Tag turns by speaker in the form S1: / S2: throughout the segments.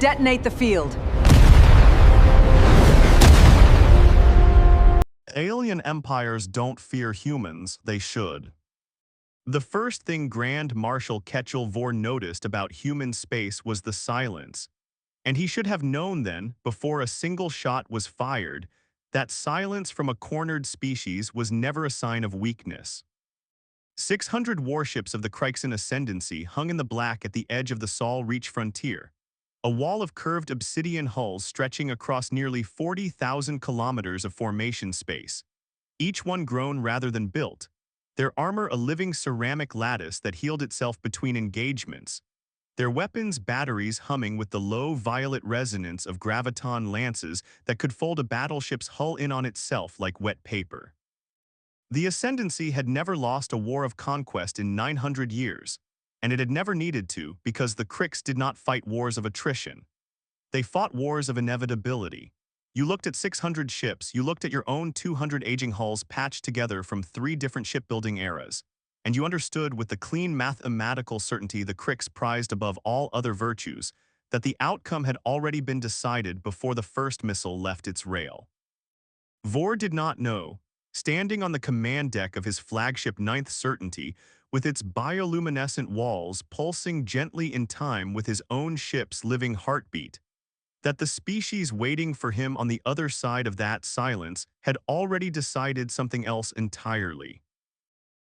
S1: Detonate the field.
S2: Alien empires don't fear humans, they should. The first thing Grand Marshal Vorr noticed about human space was the silence, and he should have known then, before a single shot was fired, that silence from a cornered species was never a sign of weakness. 600 warships of the Kryxan Ascendancy hung in the black at the edge of the Sol Reach frontier, a wall of curved obsidian hulls stretching across nearly 40,000 kilometers of formation space, each one grown rather than built, their armor a living ceramic lattice that healed itself between engagements, their weapons batteries humming with the low violet resonance of graviton lances that could fold a battleship's hull in on itself like wet paper. The Ascendancy had never lost a war of conquest in 900 years, and it had never needed to because the Kryx did not fight wars of attrition. They fought wars of inevitability. You looked at 600 ships, you looked at your own 200 aging hulls patched together from 3 different shipbuilding eras, and you understood with the clean mathematical certainty the Kryx prized above all other virtues that the outcome had already been decided before the first missile left its rail. Vorr did not know, standing on the command deck of his flagship Ninth Certainty, with its bioluminescent walls pulsing gently in time with his own ship's living heartbeat, that the species waiting for him on the other side of that silence had already decided something else entirely.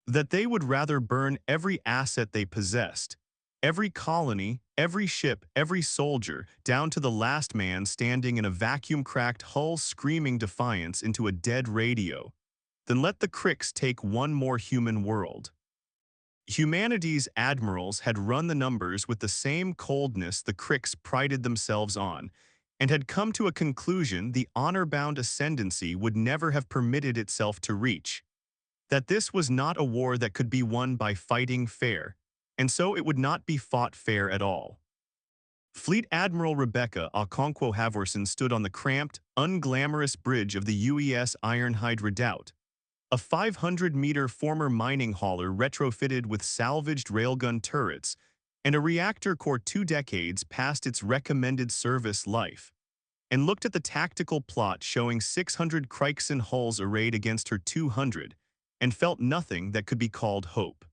S2: That they would rather burn every asset they possessed, every colony, every ship, every soldier, down to the last man standing in a vacuum-cracked hull screaming defiance into a dead radio, than let the Kryx take one more human world. Humanity's admirals had run the numbers with the same coldness the Kryx prided themselves on, and had come to a conclusion the honor-bound Ascendancy would never have permitted itself to reach. That this was not a war that could be won by fighting fair, and so it would not be fought fair at all. Fleet Admiral Rebecca Okonkwo-Halvorsen stood on the cramped, unglamorous bridge of the UES Ironhide Redoubt, a 500-meter former mining hauler retrofitted with salvaged railgun turrets and a reactor core 2 decades past its recommended service life, and looked at the tactical plot showing 600 Kryxan hulls arrayed against her 200, and felt nothing that could be called hope.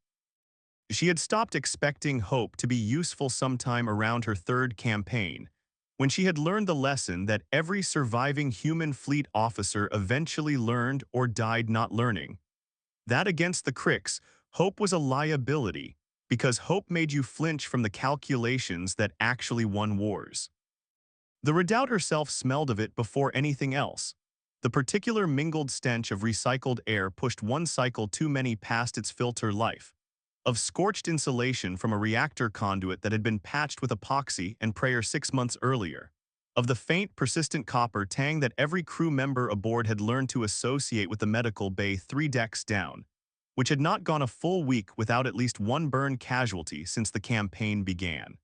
S2: She had stopped expecting hope to be useful sometime around her 3rd campaign, when she had learned the lesson that every surviving human fleet officer eventually learned or died not learning. That against the Kryx, hope was a liability, because hope made you flinch from the calculations that actually won wars. The redoubt herself smelled of it before anything else. The particular mingled stench of recycled air pushed one cycle too many past its filter life, of scorched insulation from a reactor conduit that had been patched with epoxy and prayer 6 months earlier, of the faint, persistent copper tang that every crew member aboard had learned to associate with the medical bay 3 decks down, which had not gone a full week without at least one burn casualty since the campaign began.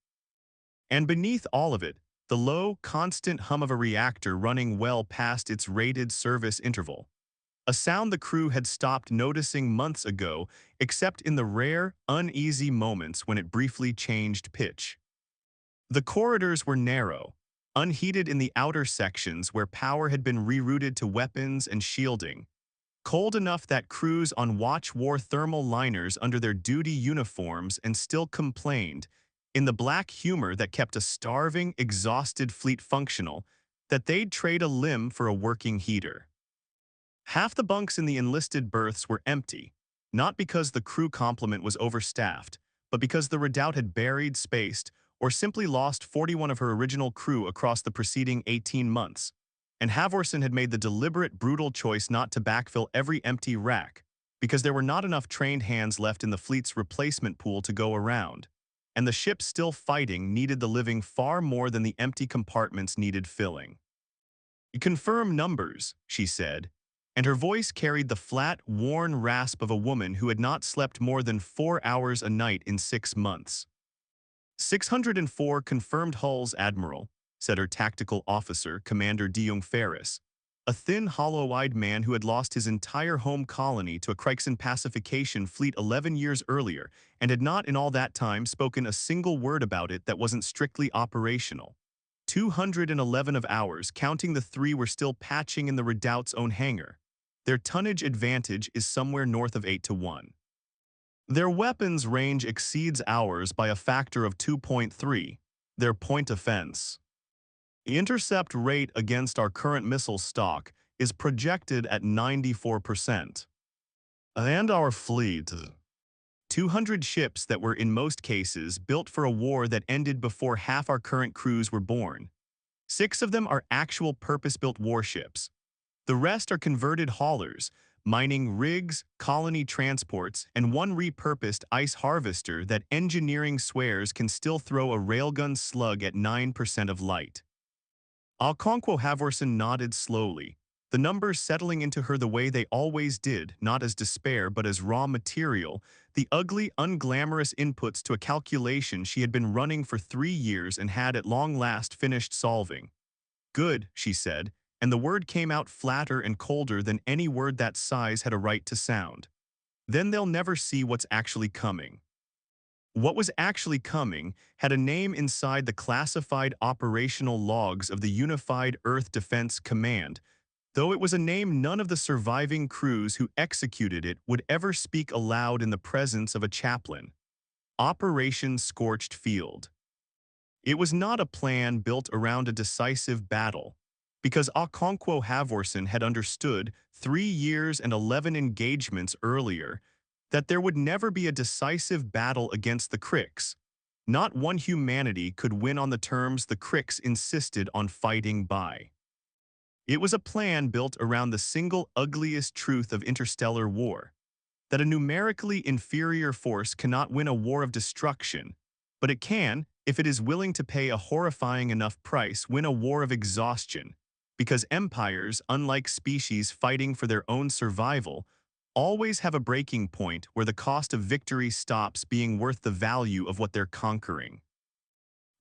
S2: And beneath all of it, the low, constant hum of a reactor running well past its rated service interval, a sound the crew had stopped noticing months ago except in the rare, uneasy moments when it briefly changed pitch. The corridors were narrow, unheated in the outer sections where power had been rerouted to weapons and shielding, cold enough that crews on watch wore thermal liners under their duty uniforms and still complained, in the black humor that kept a starving, exhausted fleet functional, that they'd trade a limb for a working heater. Half the bunks in the enlisted berths were empty, not because the crew complement was overstaffed, but because the redoubt had buried, spaced, or simply lost 41 of her original crew across the preceding 18 months, and Halvorsen had made the deliberate, brutal choice not to backfill every empty rack, because there were not enough trained hands left in the fleet's replacement pool to go around, and the ships still fighting needed the living far more than the empty compartments needed filling. "Confirm numbers," she said, and her voice carried the flat, worn rasp of a woman who had not slept more than 4 hours a night in 6 months. 604 confirmed hulls, Admiral, said her tactical officer, Commander de Jong Ferris, a thin, hollow-eyed man who had lost his entire home colony to a Kryxan pacification fleet 11 years earlier and had not in all that time spoken a single word about it that wasn't strictly operational. 211 of ours, counting the 3 were still patching in the redoubt's own hangar. Their tonnage advantage is somewhere north of 8-1. Their weapons range exceeds ours by a factor of 2.3. Their point offense. The intercept rate against our current missile stock is projected at 94%. And our fleet. 200 ships that were in most cases built for a war that ended before half our current crews were born. 6 of them are actual purpose-built warships. The rest are converted haulers, mining rigs, colony transports, and one repurposed ice harvester that engineering swears can still throw a railgun slug at 9% of light. Okonkwo-Halvorsen nodded slowly, the numbers settling into her the way they always did, not as despair but as raw material, the ugly, unglamorous inputs to a calculation she had been running for 3 years and had at long last finished solving. Good, she said, and the word came out flatter and colder than any word that size had a right to sound. Then they'll never see what's actually coming. What was actually coming had a name inside the classified operational logs of the Unified Earth Defense Command, though it was a name none of the surviving crews who executed it would ever speak aloud in the presence of a chaplain. Operation Scorched Field. It was not a plan built around a decisive battle, because Okonkwo-Halvorsen had understood 3 years and 11 engagements earlier that there would never be a decisive battle against the Kryx. Not one humanity could win on the terms the Kryx insisted on fighting by. It was a plan built around the single ugliest truth of interstellar war, that a numerically inferior force cannot win a war of destruction, but it can, if it is willing to pay a horrifying enough price, win a war of exhaustion, because empires, unlike species fighting for their own survival, always have a breaking point where the cost of victory stops being worth the value of what they're conquering.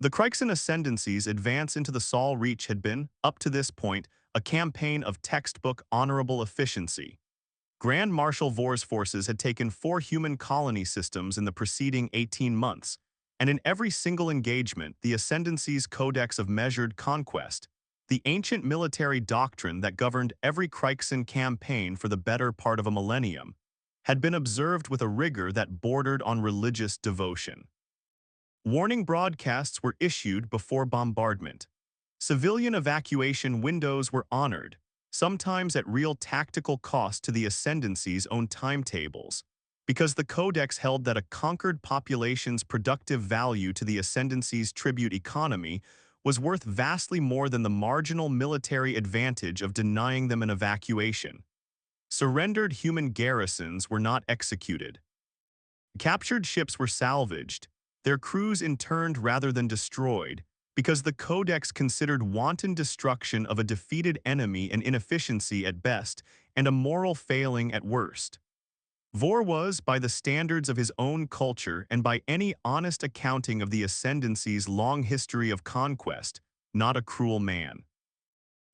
S2: The Kryxan Ascendancy's advance into the Sol Reach had been, up to this point, a campaign of textbook honorable efficiency. Grand Marshal Vorr's forces had taken 4 human colony systems in the preceding 18 months, and in every single engagement, the Ascendancy's Codex of Measured Conquest, the ancient military doctrine that governed every Kryxan campaign for the better part of a millennium, had been observed with a rigor that bordered on religious devotion. Warning broadcasts were issued before bombardment. Civilian evacuation windows were honored, sometimes at real tactical cost to the Ascendancy's own timetables, because the Codex held that a conquered population's productive value to the Ascendancy's tribute economy was worth vastly more than the marginal military advantage of denying them an evacuation. Surrendered human garrisons were not executed. Captured ships were salvaged, their crews interned rather than destroyed, because the Codex considered wanton destruction of a defeated enemy an inefficiency at best and a moral failing at worst. Vorr was, by the standards of his own culture and by any honest accounting of the Ascendancy's long history of conquest, not a cruel man.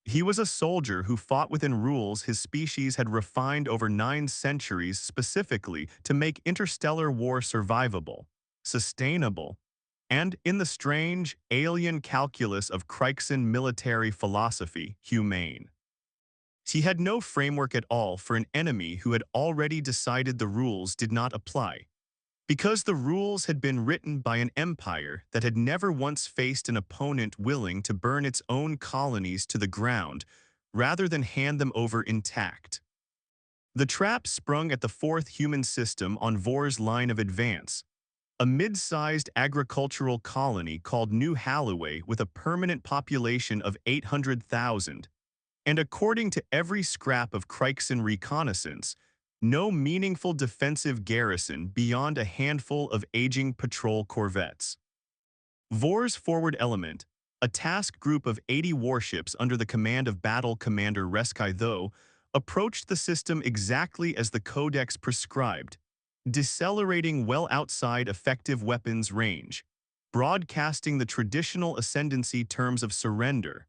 S2: He was a soldier who fought within rules his species had refined over 9 centuries specifically to make interstellar war survivable, sustainable, and, in the strange, alien calculus of Kryxan military philosophy, humane. He had no framework at all for an enemy who had already decided the rules did not apply, because the rules had been written by an empire that had never once faced an opponent willing to burn its own colonies to the ground rather than hand them over intact. The trap sprung at the 4th human system on Vorr's line of advance, a mid-sized agricultural colony called New Halloway with a permanent population of 800,000, and according to every scrap of Kryxan reconnaissance, no meaningful defensive garrison beyond a handful of aging patrol corvettes. Vorr's forward element, a task group of 80 warships under the command of Battle Commander Reskai Tho, approached the system exactly as the Codex prescribed, decelerating well outside effective weapons range, broadcasting the traditional Ascendancy terms of surrender,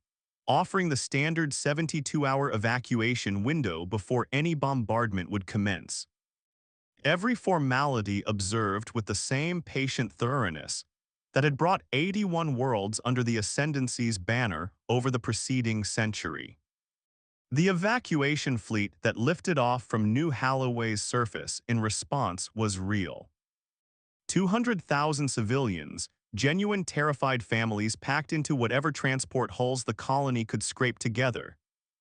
S2: offering the standard 72-hour evacuation window before any bombardment would commence. Every formality observed with the same patient thoroughness, that had brought 81 worlds under the Ascendancy's banner over the preceding century. The evacuation fleet that lifted off from New Halloway's surface in response was real. 200,000 civilians, genuine terrified families packed into whatever transport hulls the colony could scrape together,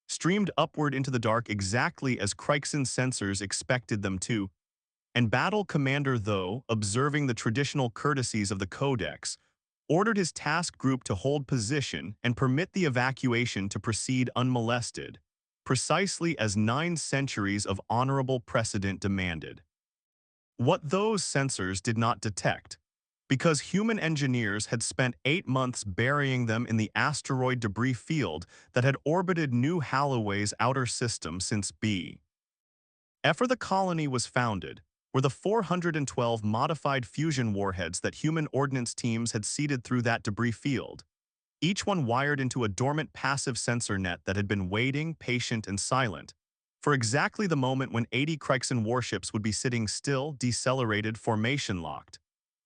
S2: streamed upward into the dark exactly as Kryxan sensors expected them to, and Battle Commander, though, observing the traditional courtesies of the Codex, ordered his task group to hold position and permit the evacuation to proceed unmolested, precisely as 9 centuries of honorable precedent demanded. What those sensors did not detect, because human engineers had spent 8 months burying them in the asteroid debris field that had orbited New Halloway's outer system since B. After the colony was founded, were the 412 modified fusion warheads that human ordnance teams had seeded through that debris field, each one wired into a dormant passive sensor net that had been waiting, patient, and silent, for exactly the moment when 80 Kryxan warships would be sitting still, decelerated, formation-locked,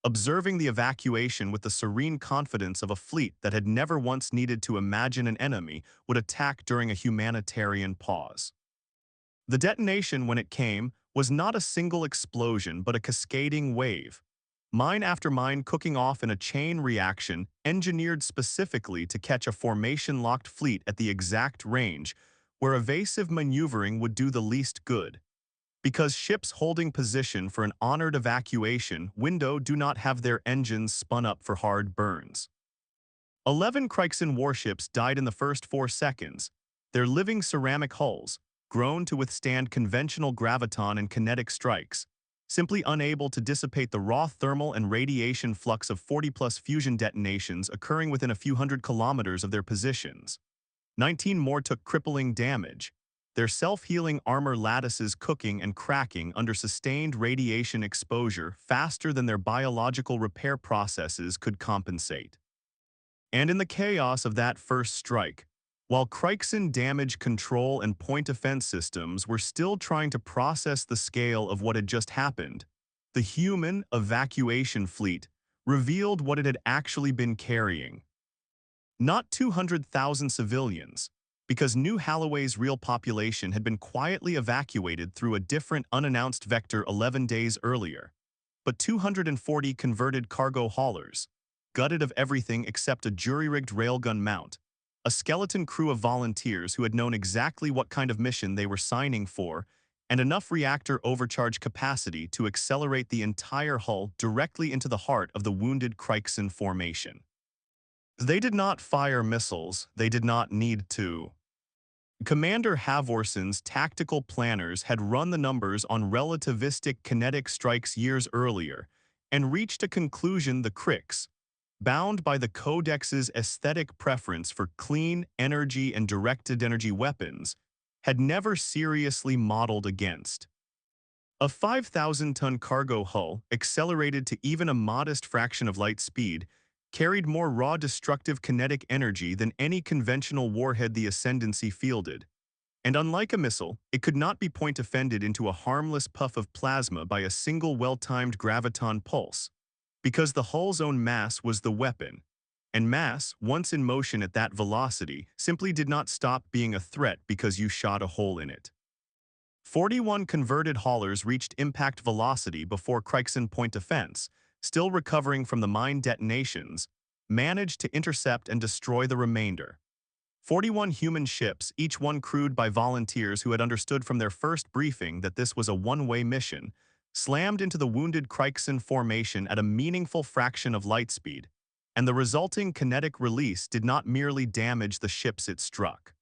S2: observing the evacuation with the serene confidence of a fleet that had never once needed to imagine an enemy would attack during a humanitarian pause. The detonation, when it came, was not a single explosion but a cascading wave, mine after mine cooking off in a chain reaction engineered specifically to catch a formation-locked fleet at the exact range where evasive maneuvering would do the least good. Because ships holding position for an honored evacuation window do not have their engines spun up for hard burns. 11 Kryxan warships died in the first 4 seconds, their living ceramic hulls, grown to withstand conventional graviton and kinetic strikes, simply unable to dissipate the raw thermal and radiation flux of 40-plus fusion detonations occurring within a few hundred kilometers of their positions. 19 more took crippling damage, their self-healing armor lattices cooking and cracking under sustained radiation exposure faster than their biological repair processes could compensate. And in the chaos of that first strike, while Kryxan damage control and point defense systems were still trying to process the scale of what had just happened, the human evacuation fleet revealed what it had actually been carrying. Not 200,000 civilians, because New Halloway's real population had been quietly evacuated through a different unannounced vector 11 days earlier, but 240 converted cargo haulers, gutted of everything except a jury-rigged railgun mount, a skeleton crew of volunteers who had known exactly what kind of mission they were signing for, and enough reactor overcharge capacity to accelerate the entire hull directly into the heart of the wounded Kryxan formation. They did not fire missiles, they did not need to. Commander Halvorsen's tactical planners had run the numbers on relativistic kinetic strikes years earlier and reached a conclusion the Kryx, bound by the Codex's aesthetic preference for clean energy and directed energy weapons, had never seriously modeled against. A 5,000-ton cargo hull, accelerated to even a modest fraction of light speed, carried more raw destructive kinetic energy than any conventional warhead the Ascendancy fielded. And unlike a missile, it could not be point-defended into a harmless puff of plasma by a single well-timed graviton pulse, because the hull's own mass was the weapon, and mass, once in motion at that velocity, simply did not stop being a threat because you shot a hole in it. 41 converted haulers reached impact velocity before Kryxan point defense, still recovering from the mine detonations, managed to intercept and destroy the remainder. 41 human ships, each one crewed by volunteers who had understood from their first briefing that this was a one-way mission, slammed into the wounded Kryxan formation at a meaningful fraction of light speed, and the resulting kinetic release did not merely damage the ships it struck.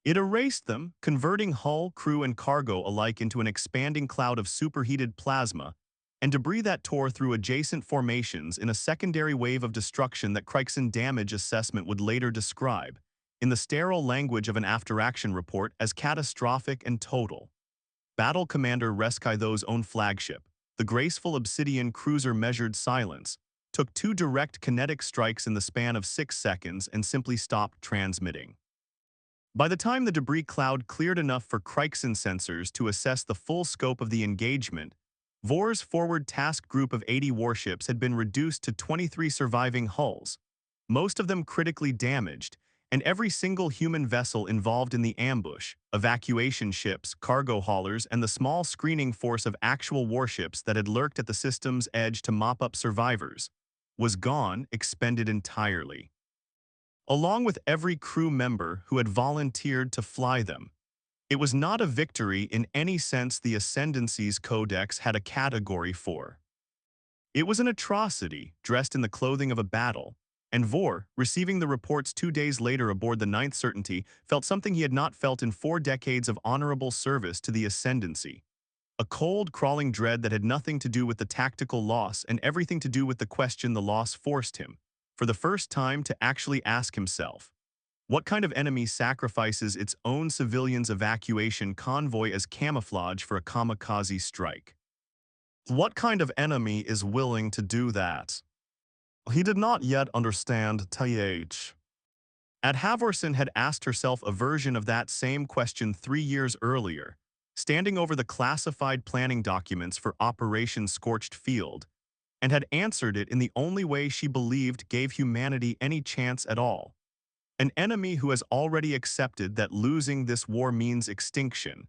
S2: It erased them, converting hull, crew, and cargo alike into an expanding cloud of superheated plasma and debris that tore through adjacent formations in a secondary wave of destruction that Kryxan damage assessment would later describe, in the sterile language of an after-action report, as catastrophic and total. Battle Commander Rebecca's own flagship, the graceful Obsidian cruiser Measured Silence, took 2 direct kinetic strikes in the span of 6 seconds and simply stopped transmitting. By the time the debris cloud cleared enough for Kryxan sensors to assess the full scope of the engagement, Vorr's forward task group of 80 warships had been reduced to 23 surviving hulls, most of them critically damaged, and every single human vessel involved in the ambush, evacuation ships, cargo haulers, and the small screening force of actual warships that had lurked at the system's edge to mop up survivors, was gone, expended entirely. Along with every crew member who had volunteered to fly them. It was not a victory in any sense the Ascendancy's codex had a category for. It was an atrocity dressed in the clothing of a battle, and Vorr, receiving the reports 2 days later aboard the Ninth Certainty, felt something he had not felt in 4 decades of honorable service to the Ascendancy. A cold, crawling dread that had nothing to do with the tactical loss and everything to do with the question the loss forced him, for the first time, to actually ask himself. What kind of enemy sacrifices its own civilians' evacuation convoy as camouflage for a kamikaze strike? What kind of enemy is willing to do that? He did not yet understand TH. At Halvorsen had asked herself a version of that same question 3 years earlier, standing over the classified planning documents for Operation Scorched Field, and had answered it in the only way she believed gave humanity any chance at all. An enemy who has already accepted that losing this war means extinction,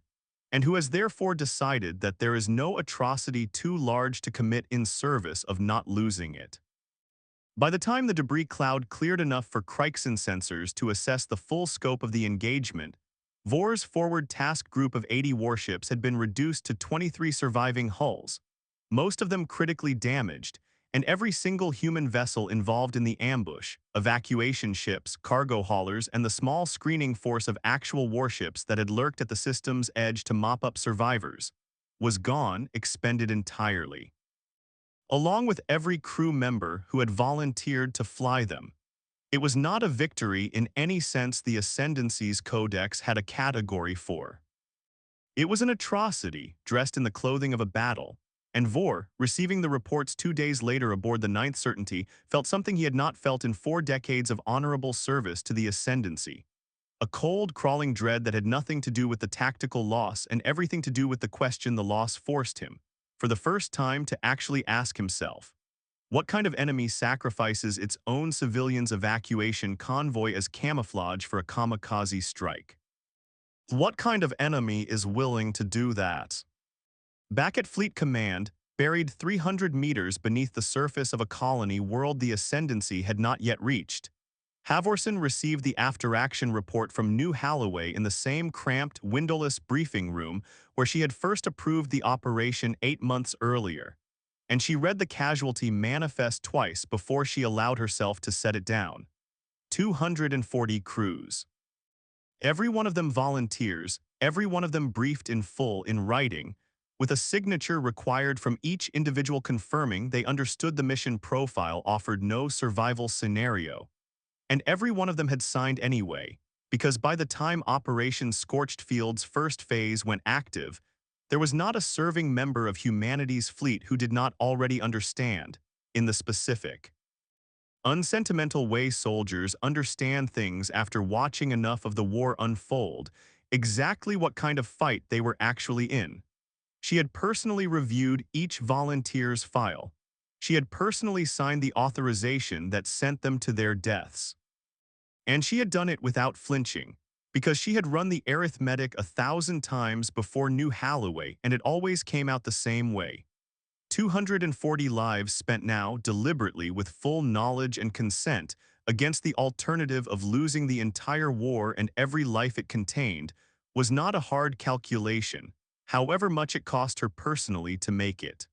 S2: and who has therefore decided that there is no atrocity too large to commit in service of not losing it. By the time the debris cloud cleared enough for Kryxan sensors to assess the full scope of the engagement, Vorr's forward task group of 80 warships had been reduced to 23 surviving hulls, most of them critically damaged, and every single human vessel involved in the ambush, evacuation ships, cargo haulers, and the small screening force of actual warships that had lurked at the system's edge to mop up survivors, was gone, expended entirely. Along with every crew member who had volunteered to fly them. It was not a victory in any sense the Ascendancy's codex had a category for. It was an atrocity dressed in the clothing of a battle, and Vorr, receiving the reports 2 days later aboard the Ninth Certainty, felt something he had not felt in 4 decades of honorable service to the Ascendancy. A cold, crawling dread that had nothing to do with the tactical loss and everything to do with the question the loss forced him, for the first time, to actually ask himself. What kind of enemy sacrifices its own civilians' evacuation convoy as camouflage for a kamikaze strike? What kind of enemy is willing to do that? Back at Fleet Command, buried 300 meters beneath the surface of a colony world the Ascendancy had not yet reached, Halvorsen received the after-action report from New Halloway in the same cramped, windowless briefing room where she had first approved the operation 8 months earlier, and she read the casualty manifest twice before she allowed herself to set it down. 240 crews. Every one of them volunteers, every one of them briefed in full in writing, with a signature required from each individual confirming they understood the mission profile offered no survival scenario. And every one of them had signed anyway, because by the time Operation Scorched Field's first phase went active, there was not a serving member of humanity's fleet who did not already understand, in the specific, unsentimental way soldiers understand things after watching enough of the war unfold, exactly what kind of fight they were actually in. She had personally reviewed each volunteer's file. She had personally signed the authorization that sent them to their deaths. And she had done it without flinching, because she had run the arithmetic 1,000 times before New Halloway, and it always came out the same way. 240 lives spent now deliberately with full knowledge and consent against the alternative of losing the entire war and every life it contained was not a hard calculation, however much it cost her personally to make it.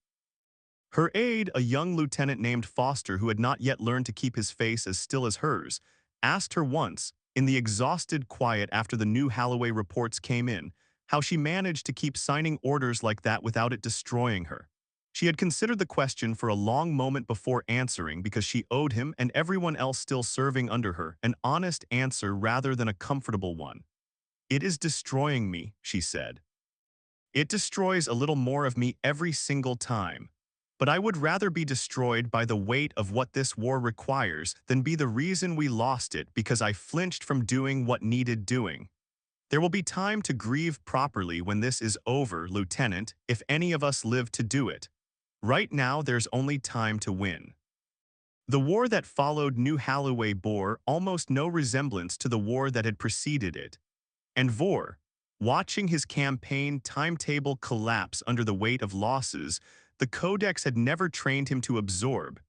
S2: Her aide, a young lieutenant named Foster who had not yet learned to keep his face as still as hers, asked her once, in the exhausted quiet after the New Halloway reports came in, how she managed to keep signing orders like that without it destroying her. She had considered the question for a long moment before answering because she owed him and everyone else still serving under her an honest answer rather than a comfortable one. "It is destroying me," she said. "It destroys a little more of me every single time. But I would rather be destroyed by the weight of what this war requires than be the reason we lost it because I flinched from doing what needed doing. There will be time to grieve properly when this is over, Lieutenant, if any of us live to do it. Right now, there's only time to win. The war that followed knew Halloway bore almost no resemblance to the war that had preceded it, and Vorr, watching his campaign timetable collapse under the weight of losses the Codex had never trained him to absorb,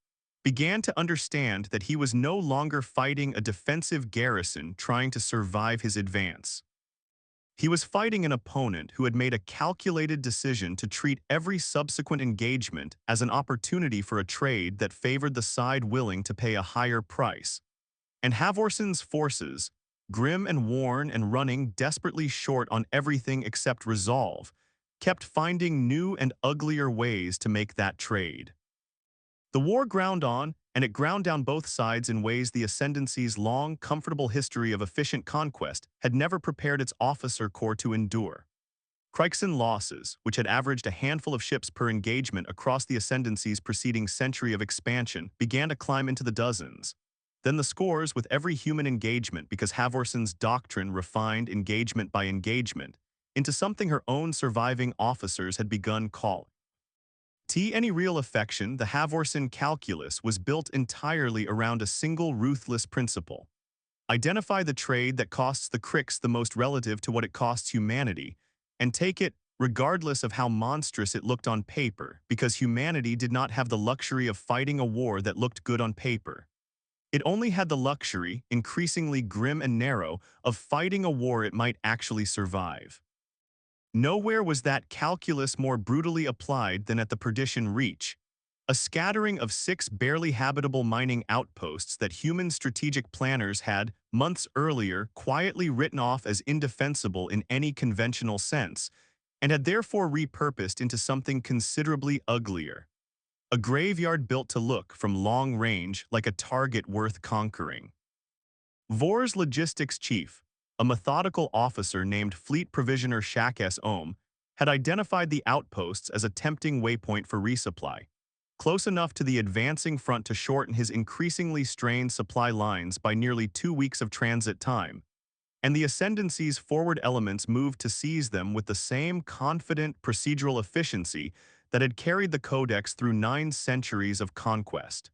S2: began to understand that he was no longer fighting a defensive garrison trying to survive his advance. He was fighting an opponent who had made a calculated decision to treat every subsequent engagement as an opportunity for a trade that favored the side willing to pay a higher price. And Halvorsen's forces, grim and worn and running desperately short on everything except resolve, kept finding new and uglier ways to make that trade. The war ground on, and it ground down both sides in ways the Ascendancy's long, comfortable history of efficient conquest had never prepared its officer corps to endure. Kryxan losses, which had averaged a handful of ships per engagement across the Ascendancy's preceding century of expansion, began to climb into the dozens. Then the scores with every human engagement because Halvorsen's doctrine refined engagement by engagement into something her own surviving officers had begun calling. Any real affection, the Halvorsen Calculus was built entirely around a single ruthless principle. Identify the trade that costs the Kryx the most relative to what it costs humanity, and take it regardless of how monstrous it looked on paper, because humanity did not have the luxury of fighting a war that looked good on paper. It only had the luxury, increasingly grim and narrow, of fighting a war it might actually survive. Nowhere was that calculus more brutally applied than at the Perdition Reach, a scattering of 6 barely habitable mining outposts that human strategic planners had, months earlier, quietly written off as indefensible in any conventional sense, and had therefore repurposed into something considerably uglier. A graveyard built to look, from long range, like a target worth conquering. Vorr's logistics chief, a methodical officer named Fleet Provisioner Shakes Ohm, had identified the outposts as a tempting waypoint for resupply, close enough to the advancing front to shorten his increasingly strained supply lines by nearly 2 weeks of transit time, and the Ascendancy's forward elements moved to seize them with the same confident procedural efficiency that had carried the Codex through 9 centuries of conquest.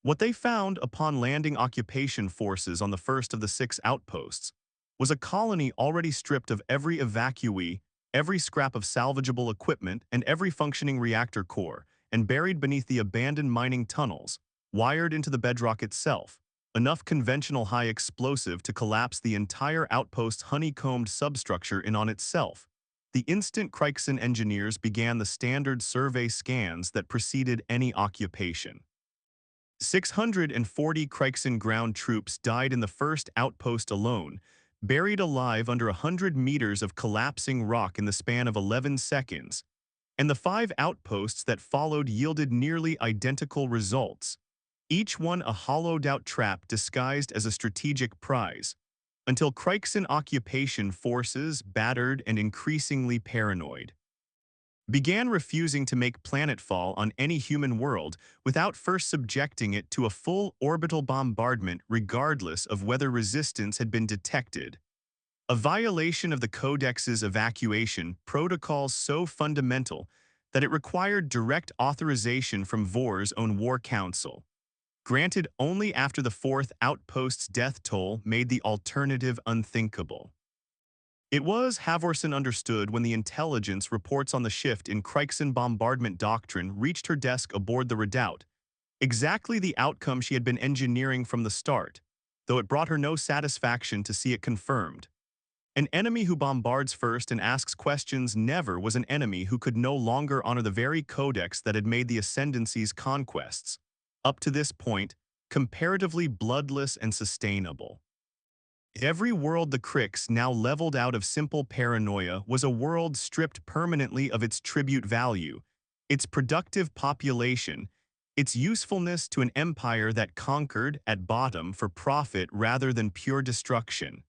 S2: What they found upon landing occupation forces on the first of the 6 outposts was a colony already stripped of every evacuee, every scrap of salvageable equipment, and every functioning reactor core, and buried beneath the abandoned mining tunnels, wired into the bedrock itself, enough conventional high explosive to collapse the entire outpost's honeycombed substructure in on itself. The instant Kryxan engineers began the standard survey scans that preceded any occupation. 640 Kryxan ground troops died in the first outpost alone, buried alive under 100 meters of collapsing rock in the span of 11 seconds, and the 5 outposts that followed yielded nearly identical results, each one a hollowed-out trap disguised as a strategic prize, until Kryxan occupation forces, battered and increasingly paranoid, began refusing to make planetfall on any human world without first subjecting it to a full orbital bombardment regardless of whether resistance had been detected. A violation of the Codex's evacuation protocols so fundamental that it required direct authorization from Vorr's own War Council, granted only after the 4th outpost's death toll made the alternative unthinkable. It was, Halvorsen understood, when the intelligence reports on the shift in Kryxan bombardment doctrine reached her desk aboard the Redoubt, exactly the outcome she had been engineering from the start, though it brought her no satisfaction to see it confirmed. An enemy who bombards first and asks questions never was an enemy who could no longer honor the very codex that had made the Ascendancy's conquests, up to this point, comparatively bloodless and sustainable. Every world the Kryx now leveled out of simple paranoia was a world stripped permanently of its tribute value, its productive population, its usefulness to an empire that conquered, at bottom, for profit rather than pure destruction.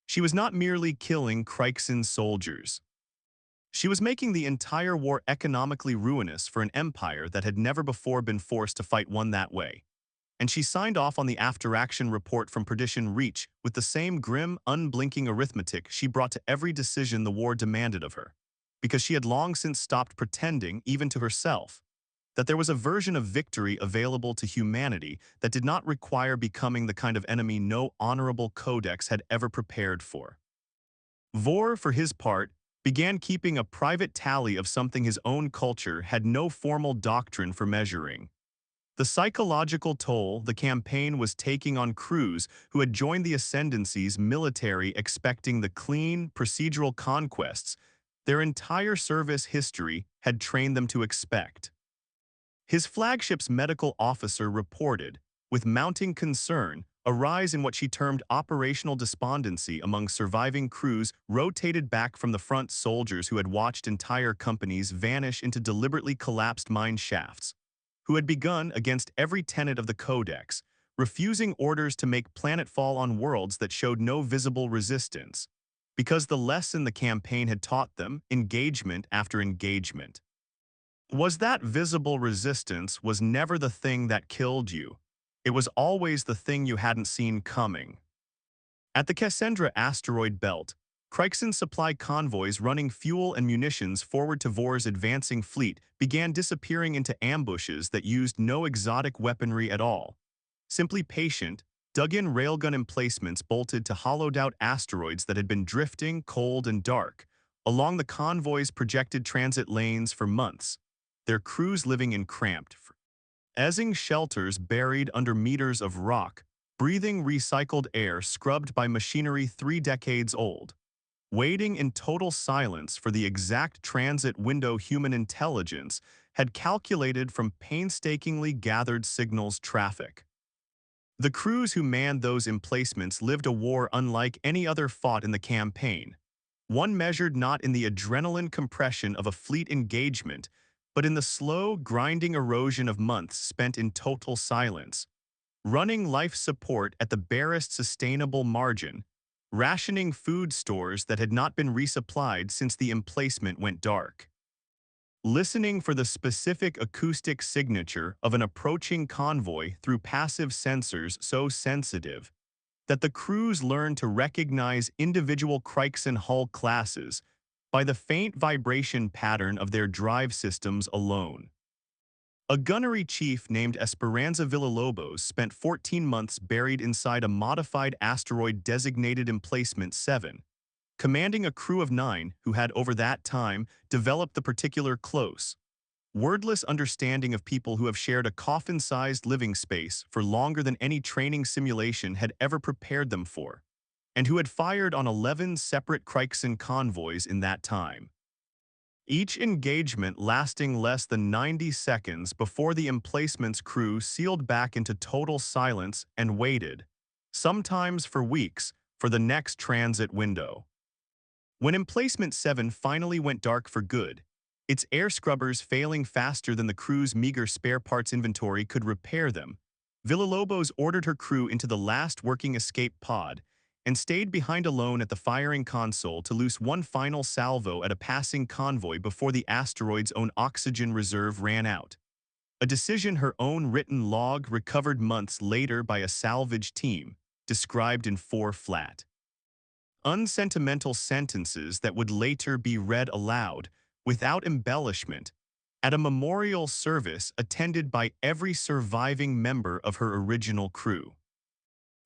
S2: She was not merely killing Kryxan soldiers. She was making the entire war economically ruinous for an empire that had never before been forced to fight one that way. And she signed off on the after-action report from Perdition Reach with the same grim, unblinking arithmetic she brought to every decision the war demanded of her, because she had long since stopped pretending, even to herself, that there was a version of victory available to humanity that did not require becoming the kind of enemy no honorable codex had ever prepared for. Vorr, for his part, began keeping a private tally of something his own culture had no formal doctrine for measuring. The psychological toll the campaign was taking on crews who had joined the Ascendancy's military expecting the clean, procedural conquests their entire service history had trained them to expect. His flagship's medical officer reported, with mounting concern, a rise in what she termed operational despondency among surviving crews rotated back from the front soldiers who had watched entire companies vanish into deliberately collapsed mine shafts, who had begun against every tenet of the Codex, refusing orders to make planetfall on worlds that showed no visible resistance, because the lesson the campaign had taught them, engagement after engagement, was that visible resistance was never the thing that killed you. It was always the thing you hadn't seen coming. At the Cassandra asteroid belt, Kryxan supply convoys running fuel and munitions forward to Vorr's advancing fleet began disappearing into ambushes that used no exotic weaponry at all. Simply patient, dug-in railgun emplacements bolted to hollowed-out asteroids that had been drifting, cold, and dark, along the convoy's projected transit lanes for months, their crews living in cramped, ezzing shelters buried under meters of rock, breathing recycled air scrubbed by machinery 3 decades old, waiting in total silence for the exact transit window human intelligence had calculated from painstakingly gathered signals traffic. The crews who manned those emplacements lived a war unlike any other fought in the campaign, one measured not in the adrenaline compression of a fleet engagement, but in the slow, grinding erosion of months spent in total silence, running life support at the barest sustainable margin, rationing food stores that had not been resupplied since the emplacement went dark, listening for the specific acoustic signature of an approaching convoy through passive sensors so sensitive that the crews learned to recognize individual Kryxan hull classes by the faint vibration pattern of their drive systems alone. A gunnery chief named Esperanza Villalobos spent 14 months buried inside a modified asteroid designated Emplacement 7, commanding a crew of 9 who had over that time developed the particular close, wordless understanding of people who have shared a coffin-sized living space for longer than any training simulation had ever prepared them for, and who had fired on 11 separate Kryxan convoys in that time. Each engagement lasting less than 90 seconds before the emplacement's crew sealed back into total silence and waited, sometimes for weeks, for the next transit window. When Emplacement 7 finally went dark for good, its air scrubbers failing faster than the crew's meager spare parts inventory could repair them, Villalobos ordered her crew into the last working escape pod and stayed behind alone at the firing console to loose one final salvo at a passing convoy before the asteroid's own oxygen reserve ran out. A decision her own written log recovered months later by a salvage team, described in 4 flat, unsentimental sentences that would later be read aloud, without embellishment, at a memorial service attended by every surviving member of her original crew.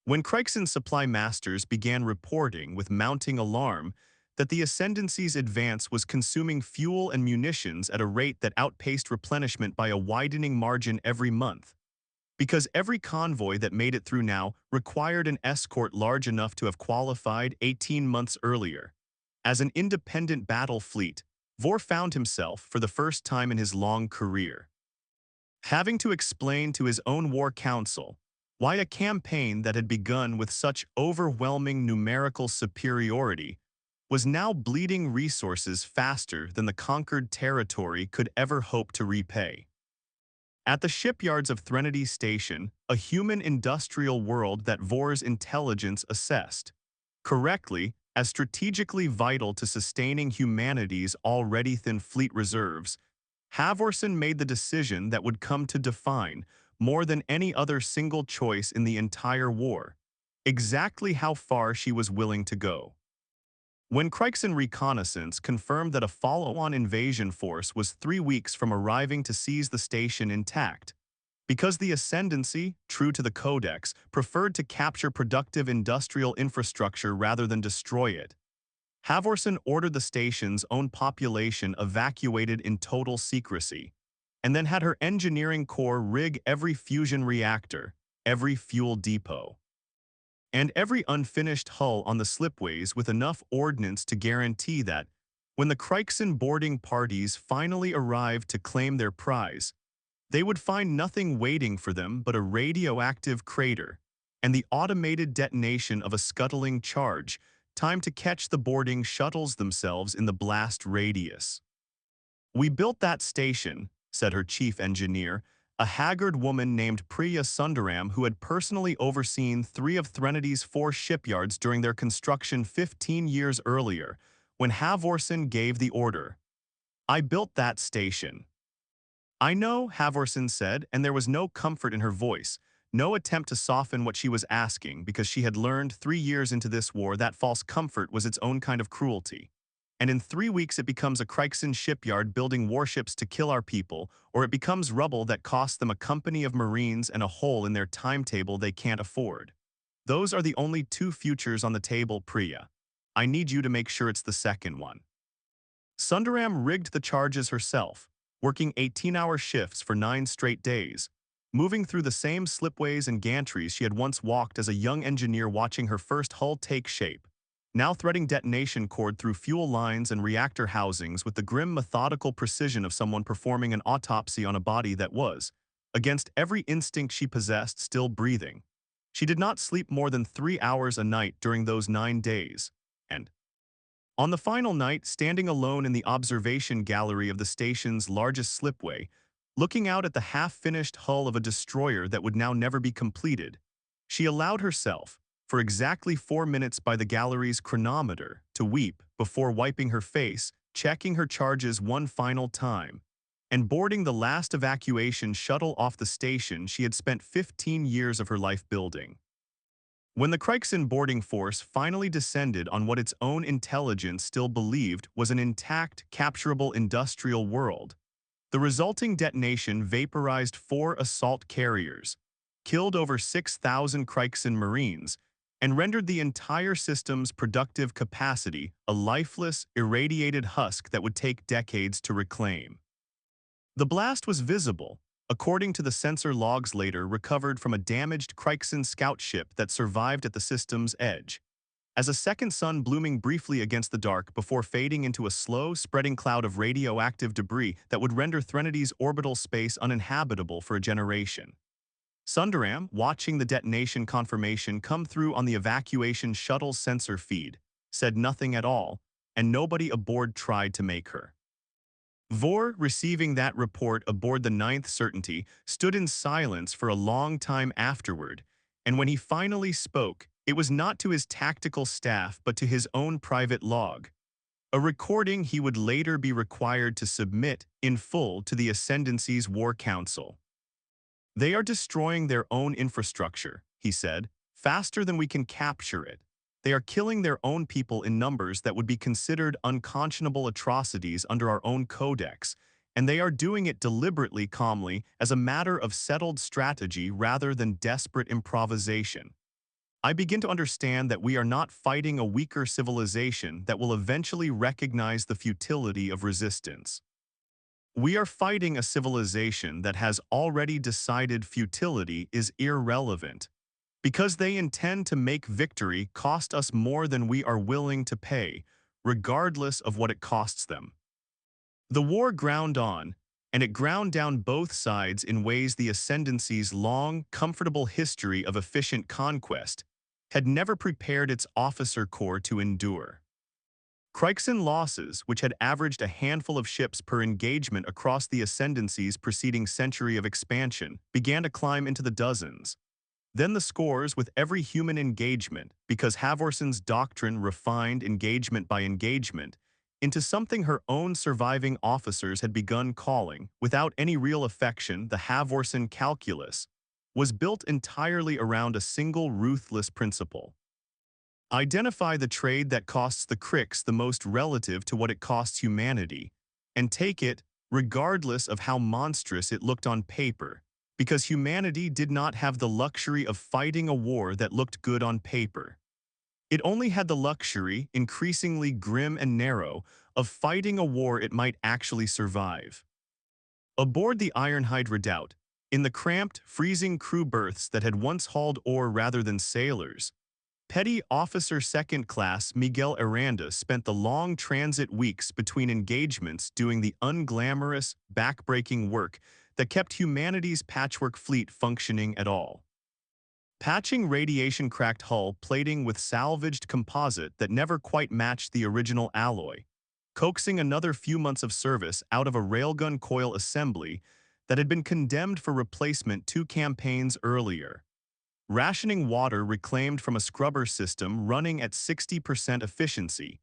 S2: When Kryxan supply masters began reporting with mounting alarm that the Ascendancy's advance was consuming fuel and munitions at a rate that outpaced replenishment by a widening margin every month, because every convoy that made it through now required an escort large enough to have qualified 18 months earlier. As an independent battle fleet, Vorr found himself, for the first time in his long career, having to explain to his own war council why a campaign that had begun with such overwhelming numerical superiority was now bleeding resources faster than the conquered territory could ever hope to repay. At the shipyards of Threnody Station, a human industrial world that Vorr's intelligence assessed correctly as strategically vital to sustaining humanity's already thin fleet reserves, Halvorsen made the decision that would come to define, more than any other single choice in the entire war, exactly how far she was willing to go. When Kryxan reconnaissance confirmed that a follow-on invasion force was 3 weeks from arriving to seize the station intact, because the Ascendancy, true to the Codex, preferred to capture productive industrial infrastructure rather than destroy it, Halvorsen ordered the station's own population evacuated in total secrecy, and then had her engineering corps rig every fusion reactor, every fuel depot, and every unfinished hull on the slipways with enough ordnance to guarantee that, when the Kryxan boarding parties finally arrived to claim their prize, they would find nothing waiting for them but a radioactive crater and the automated detonation of a scuttling charge, timed to catch the boarding shuttles themselves in the blast radius. "We built that station," said her chief engineer, a haggard woman named Priya Sundaram who had personally overseen 3 of Threnodi's 4 shipyards during their construction 15 years earlier, when Halvorsen gave the order. "I built that station." "I know," Halvorsen said, and there was no comfort in her voice, no attempt to soften what she was asking, because she had learned 3 years into this war that false comfort was its own kind of cruelty. "And in 3 weeks it becomes a Kryxan shipyard building warships to kill our people, or it becomes rubble that costs them a company of Marines and a hole in their timetable they can't afford. Those are the only 2 futures on the table, Priya. I need you to make sure it's the second one." Sundaram rigged the charges herself, working 18-hour shifts for 9 straight days, moving through the same slipways and gantries she had once walked as a young engineer, watching her first hull take shape, now threading detonation cord through fuel lines and reactor housings with the grim methodical precision of someone performing an autopsy on a body that was, against every instinct she possessed, still breathing. She did not sleep more than 3 hours a night during those 9 days, and on the final night, standing alone in the observation gallery of the station's largest slipway, looking out at the half-finished hull of a destroyer that would now never be completed, she allowed herself, for exactly 4 minutes by the gallery's chronometer, to weep before wiping her face, checking her charges one final time, and boarding the last evacuation shuttle off the station she had spent 15 years of her life building. When the Kryxan boarding force finally descended on what its own intelligence still believed was an intact, capturable industrial world, the resulting detonation vaporized 4 assault carriers, killed over 6,000 Kryxan Marines, and rendered the entire system's productive capacity a lifeless, irradiated husk that would take decades to reclaim. The blast was visible, according to the sensor logs later recovered from a damaged Kryxan scout ship that survived at the system's edge, as a second sun blooming briefly against the dark before fading into a slow, spreading cloud of radioactive debris that would render Threnodi's orbital space uninhabitable for a generation. Sundaram, watching the detonation confirmation come through on the evacuation shuttle's sensor feed, said nothing at all, and nobody aboard tried to make her. Vorr, receiving that report aboard the Ninth Certainty, stood in silence for a long time afterward, and when he finally spoke, it was not to his tactical staff but to his own private log, a recording he would later be required to submit in full to the Ascendancy's War Council. "They are destroying their own infrastructure," he said, "faster than we can capture it. They are killing their own people in numbers that would be considered unconscionable atrocities under our own codex, and they are doing it deliberately, calmly, as a matter of settled strategy rather than desperate improvisation. I begin to understand that we are not fighting a weaker civilization that will eventually recognize the futility of resistance. We are fighting a civilization that has already decided futility is irrelevant, because they intend to make victory cost us more than we are willing to pay, regardless of what it costs them." The war ground on, and it ground down both sides in ways the Ascendancy's long, comfortable history of efficient conquest had never prepared its officer corps to endure. Kryxan losses, which had averaged a handful of ships per engagement across the Ascendancy's preceding century of expansion, began to climb into the dozens. Then the scores with every human engagement, because Halvorsen's doctrine refined engagement by engagement into something her own surviving officers had begun calling, without any real affection, the Halvorsen Calculus, was built entirely around a single ruthless principle. Identify the trade that costs the Kryx the most relative to what it costs humanity, and take it, regardless of how monstrous it looked on paper, because humanity did not have the luxury of fighting a war that looked good on paper. It only had the luxury, increasingly grim and narrow, of fighting a war it might actually survive. Aboard the Ironhide Redoubt, in the cramped, freezing crew berths that had once hauled ore rather than sailors, Petty Officer Second Class Miguel Aranda spent the long transit weeks between engagements doing the unglamorous, backbreaking work that kept humanity's patchwork fleet functioning at all. Patching radiation-cracked hull plating with salvaged composite that never quite matched the original alloy, coaxing another few months of service out of a railgun coil assembly that had been condemned for replacement 2 campaigns earlier, rationing water reclaimed from a scrubber system running at 60% efficiency,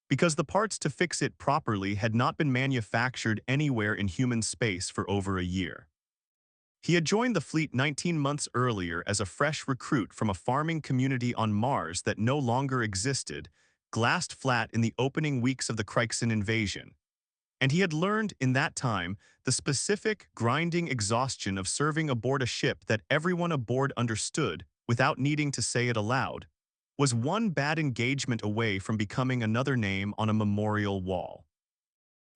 S2: because the parts to fix it properly had not been manufactured anywhere in human space for over a year. He had joined the fleet 19 months earlier as a fresh recruit from a farming community on Mars that no longer existed, glassed flat in the opening weeks of the Kryxan invasion. And he had learned in that time the specific, grinding exhaustion of serving aboard a ship that everyone aboard understood, without needing to say it aloud, was one bad engagement away from becoming another name on a memorial wall.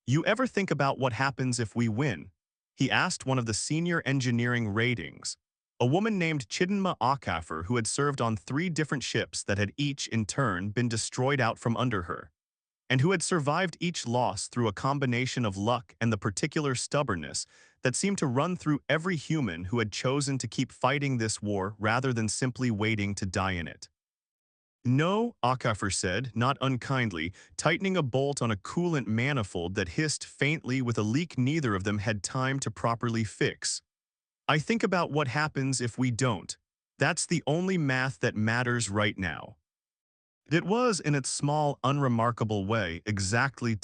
S2: "You ever think about what happens if we win?" he asked one of the senior engineering ratings, a woman named Chidinma Okafor who had served on 3 different ships that had each, in turn, been destroyed out from under her, and who had survived each loss through a combination of luck and the particular stubbornness that seemed to run through every human who had chosen to keep fighting this war rather than simply waiting to die in it. "No," Okafor said, not unkindly, tightening a bolt on a coolant manifold that hissed faintly with a leak neither of them had time to properly fix. "I think about what happens if we don't. That's the only math that matters right now." It was, in its small, unremarkable way, exactly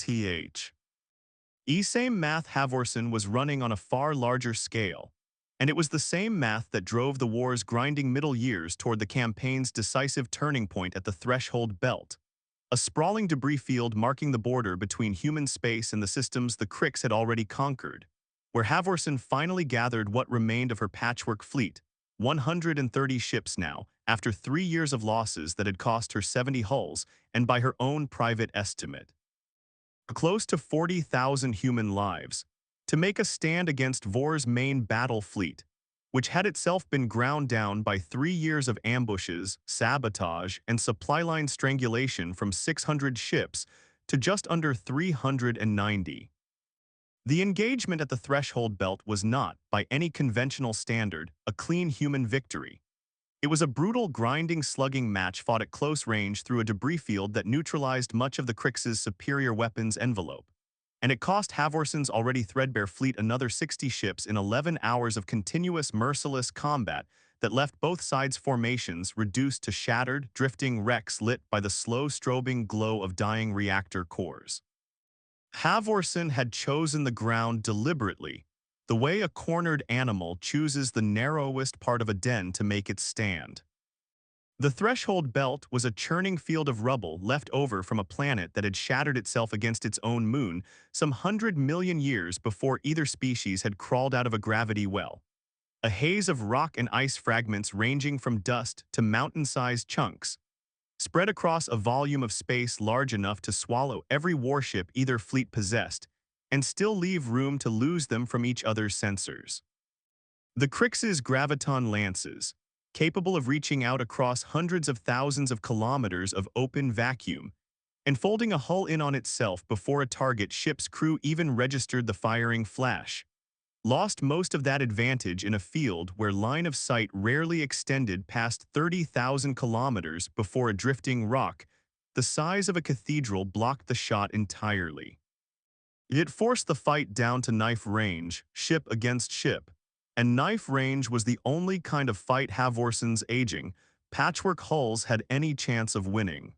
S2: same math Halvorsen was running on a far larger scale, and it was the same math that drove the war's grinding middle years toward the campaign's decisive turning point at the Threshold Belt, a sprawling debris field marking the border between human space and the systems the Kryx had already conquered, where Halvorsen finally gathered what remained of her patchwork fleet, 130 ships now, after 3 years of losses that had cost her 70 hulls, and by her own private estimate, close to 40,000 human lives, to make a stand against Vorr's main battle fleet, which had itself been ground down by 3 years of ambushes, sabotage, and supply line strangulation from 600 ships to just under 390. The engagement at the Threshold Belt was not, by any conventional standard, a clean human victory. It was a brutal, grinding, slugging match fought at close range through a debris field that neutralized much of the Kryx's superior weapons envelope, and it cost Halvorsen's already threadbare fleet another 60 ships in 11 hours of continuous, merciless combat that left both sides' formations reduced to shattered, drifting wrecks lit by the slow, strobing glow of dying reactor cores. Halvorsen had chosen the ground deliberately, the way a cornered animal chooses the narrowest part of a den to make its stand. The Threshold Belt was a churning field of rubble left over from a planet that had shattered itself against its own moon some 100 million years before either species had crawled out of a gravity well. A haze of rock and ice fragments ranging from dust to mountain-sized chunks, spread across a volume of space large enough to swallow every warship either fleet possessed, and still leave room to lose them from each other's sensors. The Kryx's graviton lances, capable of reaching out across hundreds of thousands of kilometers of open vacuum, and folding a hull in on itself before a target ship's crew even registered the firing flash, lost most of that advantage in a field where line of sight rarely extended past 30,000 kilometers before a drifting rock, the size of a cathedral, blocked the shot entirely. It forced the fight down to knife range, ship against ship, and knife range was the only kind of fight Halvorsen's aging, patchwork hulls had any chance of winning.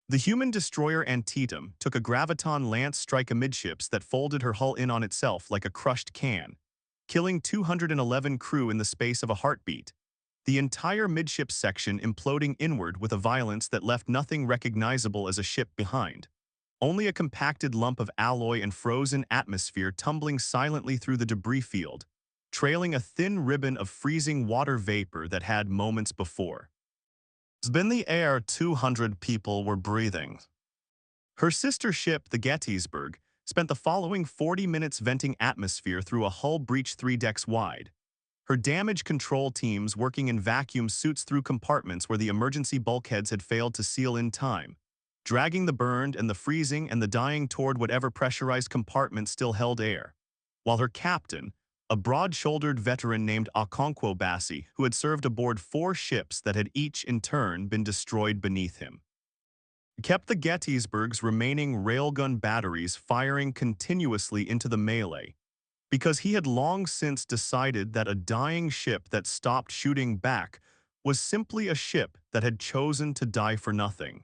S2: The human destroyer Antietam took a graviton lance strike amidships that folded her hull in on itself like a crushed can, killing 211 crew in the space of a heartbeat, the entire midship section imploding inward with a violence that left nothing recognizable as a ship behind. Only a compacted lump of alloy and frozen atmosphere tumbling silently through the debris field, trailing a thin ribbon of freezing water vapor that had moments before been the air 200 people were breathing. Her sister ship, the Gettysburg, spent the following 40 minutes venting atmosphere through a hull breach 3 decks wide. Her damage control teams working in vacuum suits through compartments where the emergency bulkheads had failed to seal in time, dragging the burned and the freezing and the dying toward whatever pressurized compartment still held air, while her captain, a broad-shouldered veteran named Okonkwo-Halvorsen, who had served aboard 4 ships that had each in turn been destroyed beneath him, kept the Gettysburg's remaining railgun batteries firing continuously into the melee, because he had long since decided that a dying ship that stopped shooting back was simply a ship that had chosen to die for nothing.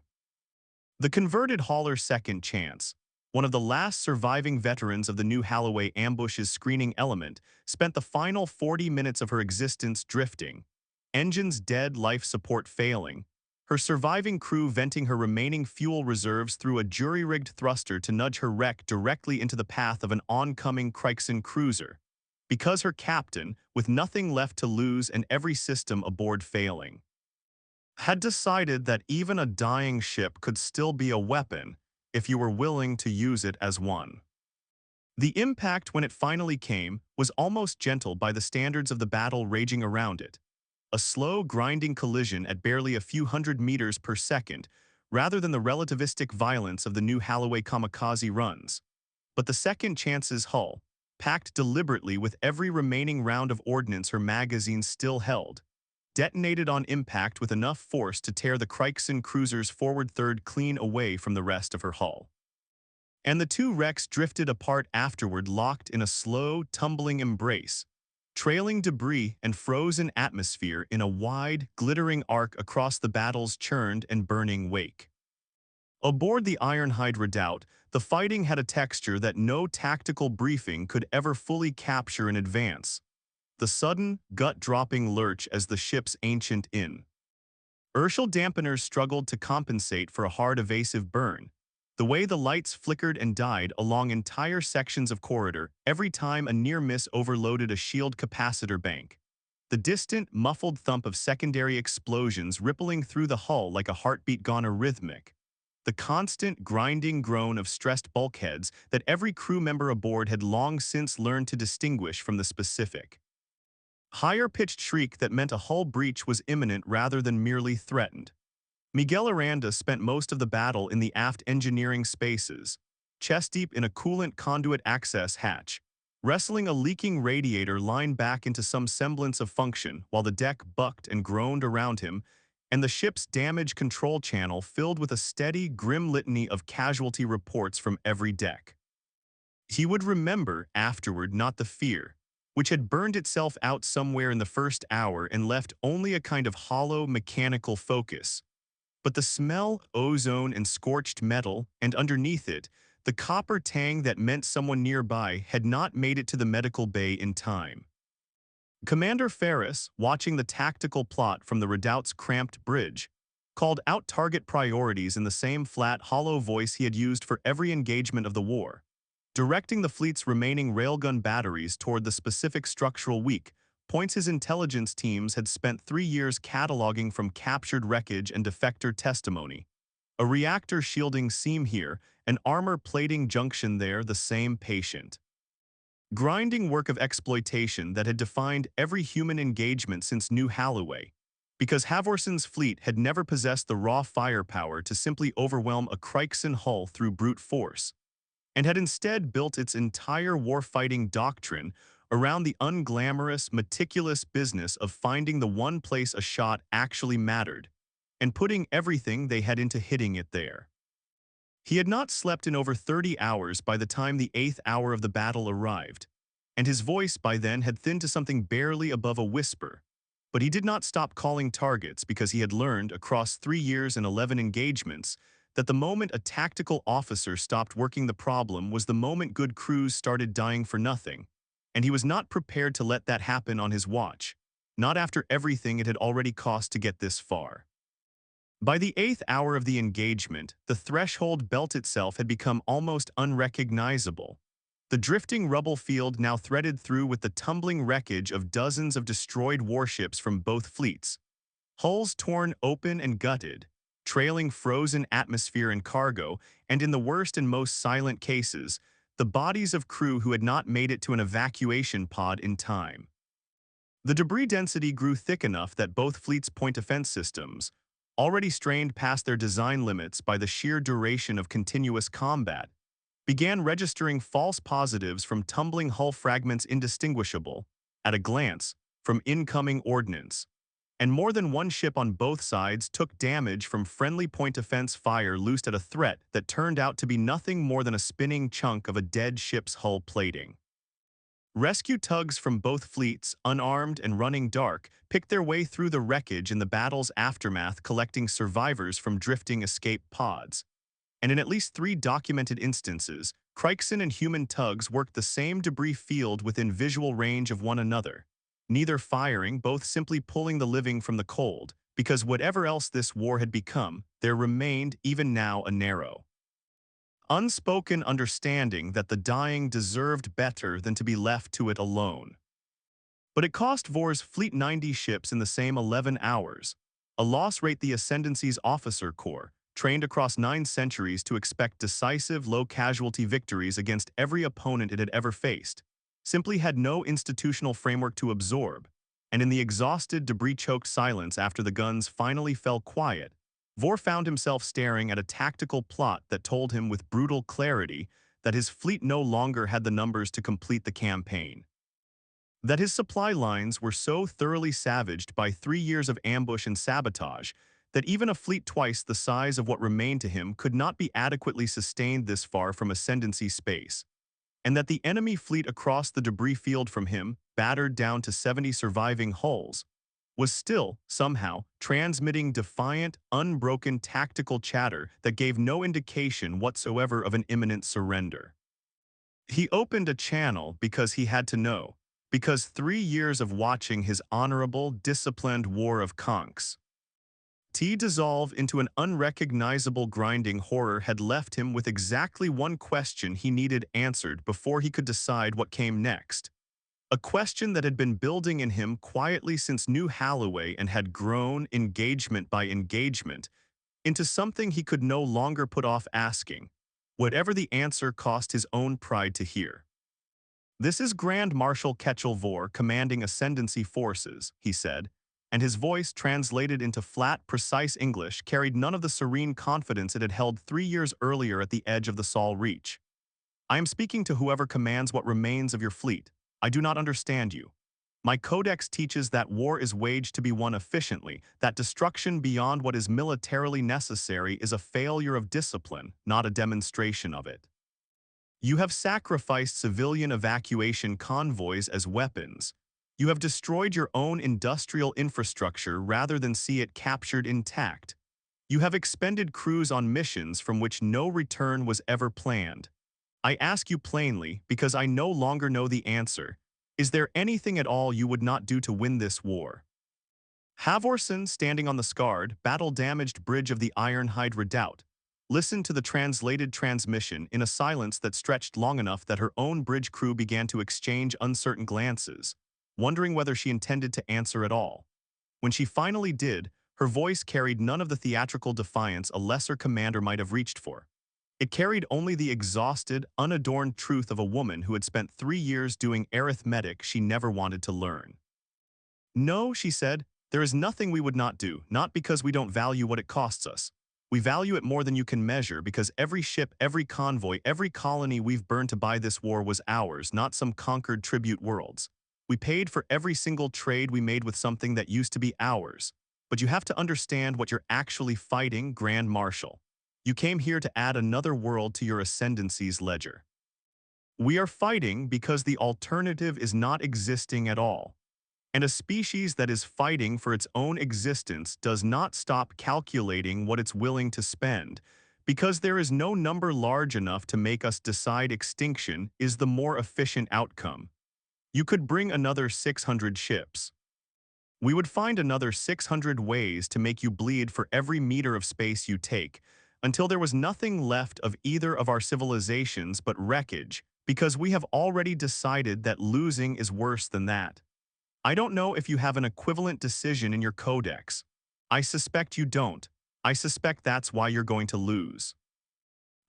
S2: The converted hauler Second Chance, one of the last surviving veterans of the new Halloway Ambush's screening element, spent the final 40 minutes of her existence drifting, engines dead, life support failing, her surviving crew venting her remaining fuel reserves through a jury-rigged thruster to nudge her wreck directly into the path of an oncoming Kryxan cruiser, because her captain, with nothing left to lose and every system aboard failing, had decided that even a dying ship could still be a weapon if you were willing to use it as one. The impact, when it finally came, was almost gentle by the standards of the battle raging around it. A slow, grinding collision at barely a few hundred meters per second, rather than the relativistic violence of the new Halloway kamikaze runs. But the Second Chance's hull, packed deliberately with every remaining round of ordnance her magazines still held, detonated on impact with enough force to tear the Kryxan cruiser's forward third clean away from the rest of her hull. And the 2 wrecks drifted apart afterward, locked in a slow, tumbling embrace, trailing debris and frozen atmosphere in a wide, glittering arc across the battle's churned and burning wake. Aboard the Ironhide Redoubt, the fighting had a texture that no tactical briefing could ever fully capture in advance. The sudden, gut-dropping lurch as the ship's ancient inertial dampeners struggled to compensate for a hard evasive burn, the way the lights flickered and died along entire sections of corridor every time a near-miss overloaded a shield capacitor bank, the distant, muffled thump of secondary explosions rippling through the hull like a heartbeat gone arrhythmic, the constant grinding groan of stressed bulkheads that every crew member aboard had long since learned to distinguish from the specific higher-pitched shriek that meant a hull breach was imminent rather than merely threatened. Miguel Aranda spent most of the battle in the aft engineering spaces, chest-deep in a coolant conduit access hatch, wrestling a leaking radiator line back into some semblance of function while the deck bucked and groaned around him, and the ship's damage control channel filled with a steady, grim litany of casualty reports from every deck. He would remember afterward not the fear, which had burned itself out somewhere in the first hour and left only a kind of hollow, mechanical focus, but the smell, ozone, and scorched metal, and underneath it, the copper tang that meant someone nearby had not made it to the medical bay in time. Commander Ferris, watching the tactical plot from the Redoubt's cramped bridge, called out target priorities in the same flat, hollow voice he had used for every engagement of the war, directing the fleet's remaining railgun batteries toward the specific structural weak points his intelligence teams had spent 3 years cataloging from captured wreckage and defector testimony. A reactor shielding seam here, an armor plating junction there, the same patient grinding work of exploitation that had defined every human engagement since New Halloway, because Halvorsen's fleet had never possessed the raw firepower to simply overwhelm a Kryxan hull through brute force, and had instead built its entire warfighting doctrine around the unglamorous, meticulous business of finding the one place a shot actually mattered, and putting everything they had into hitting it there. He had not slept in over 30 hours by the time the 8th hour of the battle arrived, and his voice by then had thinned to something barely above a whisper, but he did not stop calling targets because he had learned across 3 years and 11 engagements that the moment a tactical officer stopped working the problem was the moment good crews started dying for nothing, and he was not prepared to let that happen on his watch, not after everything it had already cost to get this far. By the 8th hour of the engagement, the threshold belt itself had become almost unrecognizable. The drifting rubble field now threaded through with the tumbling wreckage of dozens of destroyed warships from both fleets, hulls torn open and gutted, trailing frozen atmosphere and cargo, and in the worst and most silent cases, the bodies of crew who had not made it to an evacuation pod in time. The debris density grew thick enough that both fleets' point defense systems, already strained past their design limits by the sheer duration of continuous combat, began registering false positives from tumbling hull fragments indistinguishable, at a glance, from incoming ordnance. And more than one ship on both sides took damage from friendly point defense fire loosed at a threat that turned out to be nothing more than a spinning chunk of a dead ship's hull plating. Rescue tugs from both fleets, unarmed and running dark, picked their way through the wreckage in the battle's aftermath, collecting survivors from drifting escape pods. And in at least 3 documented instances, Kryxan and human tugs worked the same debris field within visual range of one another, neither firing, both simply pulling the living from the cold, because whatever else this war had become, there remained, even now, a narrow, unspoken understanding that the dying deserved better than to be left to it alone. But it cost Vorr's fleet 90 ships in the same 11 hours, a loss rate the Ascendancy's officer corps, trained across 9 centuries to expect decisive, low-casualty victories against every opponent it had ever faced, simply had no institutional framework to absorb, and in the exhausted, debris-choked silence after the guns finally fell quiet, Vorr found himself staring at a tactical plot that told him with brutal clarity that his fleet no longer had the numbers to complete the campaign. That his supply lines were so thoroughly savaged by 3 years of ambush and sabotage that even a fleet twice the size of what remained to him could not be adequately sustained this far from Ascendancy space, and that the enemy fleet across the debris field from him, battered down to 70 surviving hulls, was still, somehow, transmitting defiant, unbroken tactical chatter that gave no indication whatsoever of an imminent surrender. He opened a channel because he had to know, because 3 years of watching his honorable, disciplined war of conks dissolve into an unrecognizable grinding horror had left him with exactly one question he needed answered before he could decide what came next. A question that had been building in him quietly since New Halloway and had grown, engagement by engagement, into something he could no longer put off asking, whatever the answer cost his own pride to hear. "This is Grand Marshal Vorr commanding Ascendancy forces," he said, and his voice, translated into flat, precise English, carried none of the serene confidence it had held 3 years earlier at the edge of the Sol Reach. "I am speaking to whoever commands what remains of your fleet. I do not understand you. My codex teaches that war is waged to be won efficiently, that destruction beyond what is militarily necessary is a failure of discipline, not a demonstration of it. You have sacrificed civilian evacuation convoys as weapons. You have destroyed your own industrial infrastructure rather than see it captured intact. You have expended crews on missions from which no return was ever planned. I ask you plainly, because I no longer know the answer, is there anything at all you would not do to win this war?" Halvorsen, standing on the scarred, battle-damaged bridge of the Ironhide Redoubt, listened to the translated transmission in a silence that stretched long enough that her own bridge crew began to exchange uncertain glances, wondering whether she intended to answer at all. When she finally did, her voice carried none of the theatrical defiance a lesser commander might have reached for. It carried only the exhausted, unadorned truth of a woman who had spent 3 years doing arithmetic she never wanted to learn. "No," she said, "there is nothing we would not do, not because we don't value what it costs us. We value it more than you can measure because every ship, every convoy, every colony we've burned to buy this war was ours, not some conquered tribute worlds. We paid for every single trade we made with something that used to be ours. But you have to understand what you're actually fighting, Grand Marshal. You came here to add another world to your Ascendancy's ledger. We are fighting because the alternative is not existing at all. And a species that is fighting for its own existence does not stop calculating what it's willing to spend, because there is no number large enough to make us decide extinction is the more efficient outcome. You could bring another 600 ships. We would find another 600 ways to make you bleed for every meter of space you take, until there was nothing left of either of our civilizations but wreckage, because we have already decided that losing is worse than that. I don't know if you have an equivalent decision in your codex. I suspect you don't. I suspect that's why you're going to lose.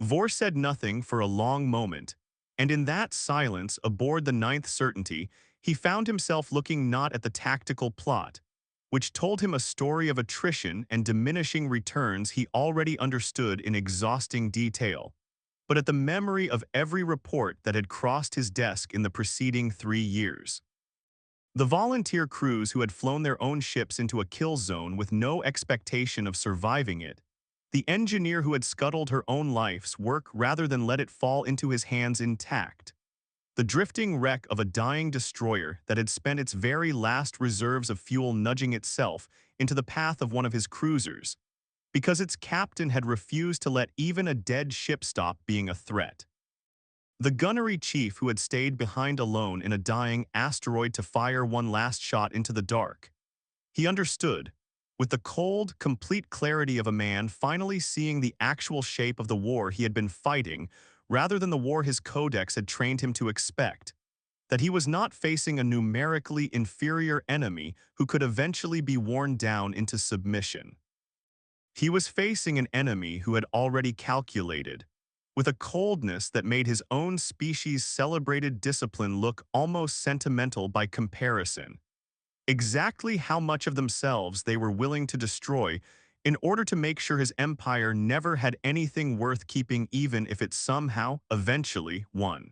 S2: Vorr said nothing for a long moment, and in that silence aboard the Ninth Certainty, he found himself looking not at the tactical plot, which told him a story of attrition and diminishing returns he already understood in exhausting detail, but at the memory of every report that had crossed his desk in the preceding 3 years. The volunteer crews who had flown their own ships into a kill zone with no expectation of surviving it, the engineer who had scuttled her own life's work rather than let it fall into his hands intact, the drifting wreck of a dying destroyer that had spent its very last reserves of fuel nudging itself into the path of one of his cruisers, because its captain had refused to let even a dead ship stop being a threat. The gunnery chief who had stayed behind alone in a dying asteroid to fire one last shot into the dark. He understood, with the cold, complete clarity of a man finally seeing the actual shape of the war he had been fighting rather than the war his codex had trained him to expect, that he was not facing a numerically inferior enemy who could eventually be worn down into submission. He was facing an enemy who had already calculated, with a coldness that made his own species' celebrated discipline look almost sentimental by comparison, exactly how much of themselves they were willing to destroy in order to make sure his empire never had anything worth keeping even if it somehow, eventually, won.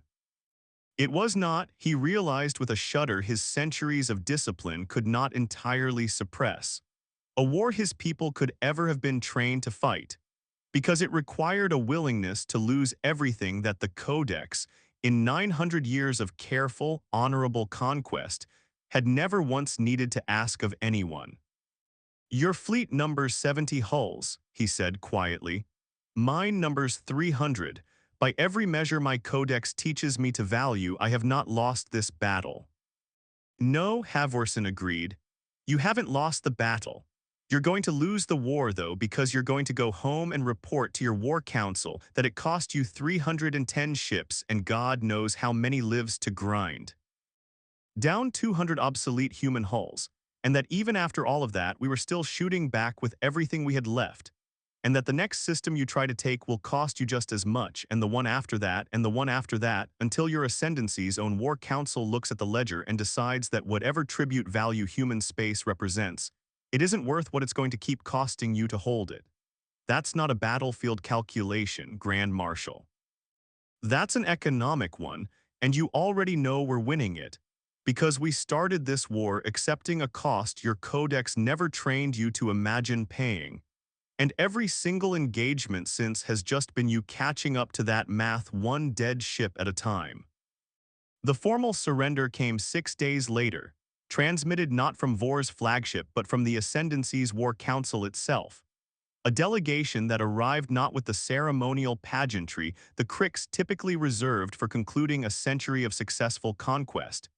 S2: It was not, he realized with a shudder his centuries of discipline could not entirely suppress, a war his people could ever have been trained to fight, because it required a willingness to lose everything that the Codex, in 900 years of careful, honorable conquest, had never once needed to ask of anyone. "Your fleet numbers 70 hulls," he said quietly. "Mine numbers 300. By every measure my codex teaches me to value, I have not lost this battle." "No," Halvorsen agreed. "You haven't lost the battle. You're going to lose the war, though, because you're going to go home and report to your war council that it cost you 310 ships and God knows how many lives to grind. Down 200 obsolete human hulls, and that even after all of that, we were still shooting back with everything we had left, and that the next system you try to take will cost you just as much, and the one after that, and the one after that, until your Ascendancy's own war council looks at the ledger and decides that whatever tribute value human space represents, it isn't worth what it's going to keep costing you to hold it. That's not a battlefield calculation, Grand Marshal. That's an economic one, and you already know we're winning it, because we started this war accepting a cost your codex never trained you to imagine paying. And every single engagement since has just been you catching up to that math one dead ship at a time. The formal surrender came 6 days later, transmitted not from Vorr's flagship but from the Ascendancy's War Council itself. A delegation that arrived not with the ceremonial pageantry the Kryx typically reserved for concluding a century of successful conquest,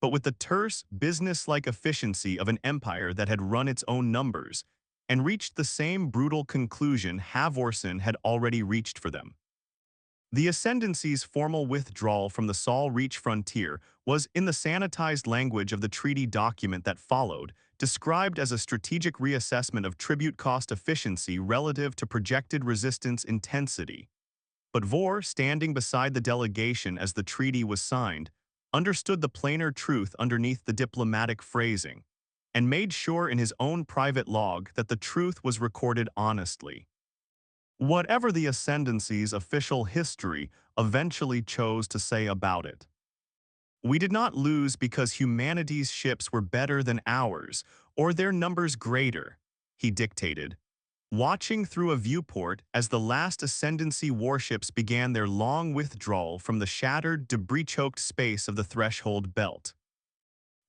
S2: but with the terse, business-like efficiency of an empire that had run its own numbers, and reached the same brutal conclusion Halvorsen had already reached for them. The Ascendancy's formal withdrawal from the Sol Reach frontier was, in the sanitized language of the treaty document that followed, described as a strategic reassessment of tribute cost efficiency relative to projected resistance intensity. But Vorr, standing beside the delegation as the treaty was signed, understood the plainer truth underneath the diplomatic phrasing, and made sure in his own private log that the truth was recorded honestly. Whatever the Ascendancy's official history eventually chose to say about it. We did not lose because humanity's ships were better than ours, or their numbers greater, he dictated, watching through a viewport as the last Ascendancy warships began their long withdrawal from the shattered, debris-choked space of the Threshold Belt.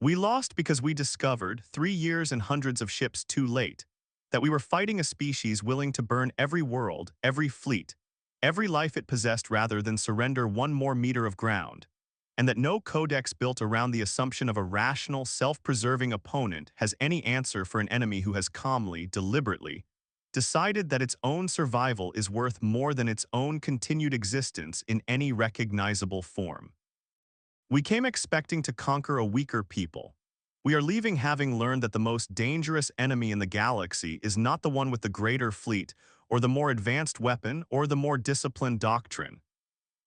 S2: We lost because we discovered, 3 years and hundreds of ships too late, that we were fighting a species willing to burn every world, every fleet, every life it possessed rather than surrender one more meter of ground. and that no codex built around the assumption of a rational, self-preserving opponent has any answer for an enemy who has calmly, deliberately, decided that its own survival is worth more than its own continued existence in any recognizable form. We came expecting to conquer a weaker people. We are leaving having learned that the most dangerous enemy in the galaxy is not the one with the greater fleet, or the more advanced weapon, or the more disciplined doctrine.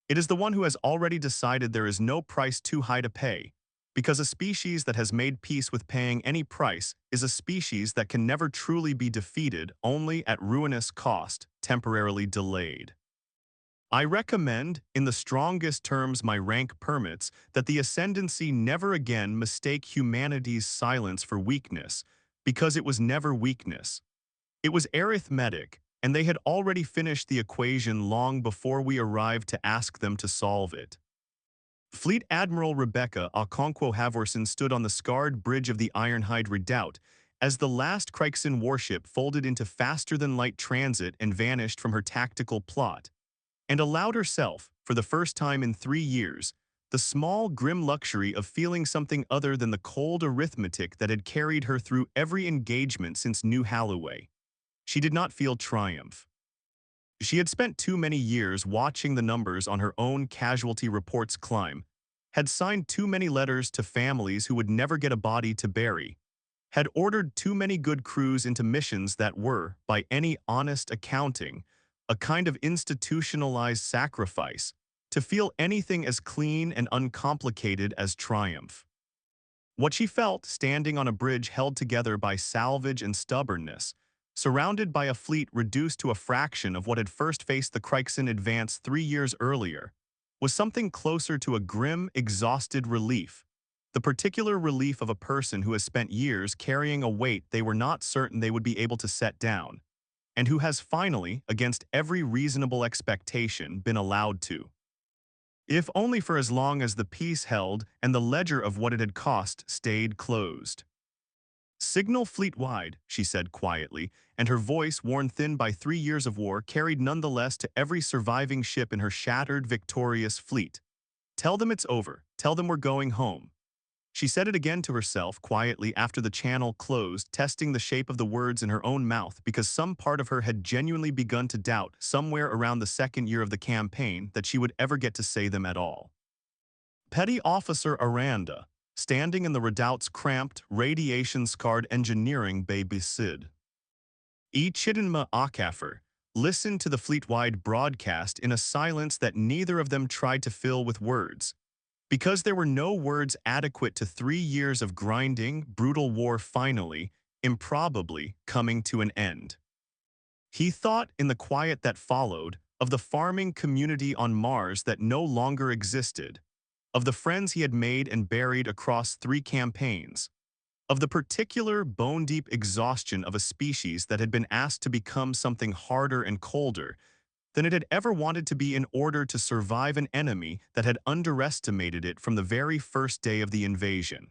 S2: It is the one who has already decided there is no price too high to pay, because a species that has made peace with paying any price is a species that can never truly be defeated, only at ruinous cost, temporarily delayed. I recommend, in the strongest terms my rank permits, that the Ascendancy never again mistake humanity's silence for weakness, because it was never weakness. It was arithmetic, and they had already finished the equation long before we arrived to ask them to solve it. Fleet Admiral Rebecca Okonkwo-Halvorsen stood on the scarred bridge of the Ironhide Redoubt as the last Kryxan warship folded into faster-than-light transit and vanished from her tactical plot, and allowed herself, for the first time in 3 years, the small, grim luxury of feeling something other than the cold arithmetic that had carried her through every engagement since New Halloway. She did not feel triumph. She had spent too many years watching the numbers on her own casualty reports climb, had signed too many letters to families who would never get a body to bury, had ordered too many good crews into missions that were, by any honest accounting, a kind of institutionalized sacrifice, to feel anything as clean and uncomplicated as triumph. What she felt, standing on a bridge held together by salvage and stubbornness, surrounded by a fleet reduced to a fraction of what had first faced the Kryxan advance 3 years earlier, was something closer to a grim, exhausted relief, the particular relief of a person who has spent years carrying a weight they were not certain they would be able to set down, and who has finally, against every reasonable expectation, been allowed to. If only for as long as the peace held and the ledger of what it had cost stayed closed. "Signal fleet-wide," she said quietly, and her voice, worn thin by 3 years of war, carried nonetheless to every surviving ship in her shattered, victorious fleet. "Tell them it's over. Tell them we're going home." She said it again to herself quietly after the channel closed, testing the shape of the words in her own mouth because some part of her had genuinely begun to doubt, somewhere around the 2nd year of the campaign, that she would ever get to say them at all. Petty Officer Aranda, standing in the redoubt's cramped, radiation-scarred engineering bay beside Chidinma Akafer, listened to the fleet-wide broadcast in a silence that neither of them tried to fill with words, because there were no words adequate to 3 years of grinding, brutal war finally, improbably, coming to an end. He thought, in the quiet that followed, of the farming community on Mars that no longer existed, of the friends he had made and buried across 3 campaigns, of the particular bone-deep exhaustion of a species that had been asked to become something harder and colder than it had ever wanted to be in order to survive an enemy that had underestimated it from the very first day of the invasion.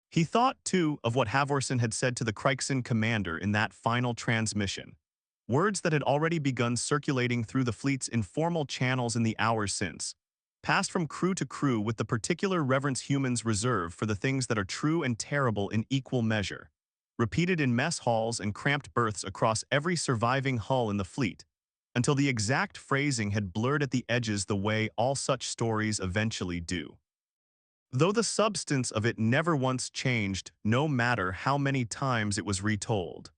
S2: He thought, too, of what Halvorsen had said to the Kryxan commander in that final transmission, words that had already begun circulating through the fleet's informal channels in the hours since, passed from crew to crew with the particular reverence humans reserve for the things that are true and terrible in equal measure, repeated in mess halls and cramped berths across every surviving hull in the fleet, until the exact phrasing had blurred at the edges the way all such stories eventually do. Though the substance of it never once changed, no matter how many times it was retold.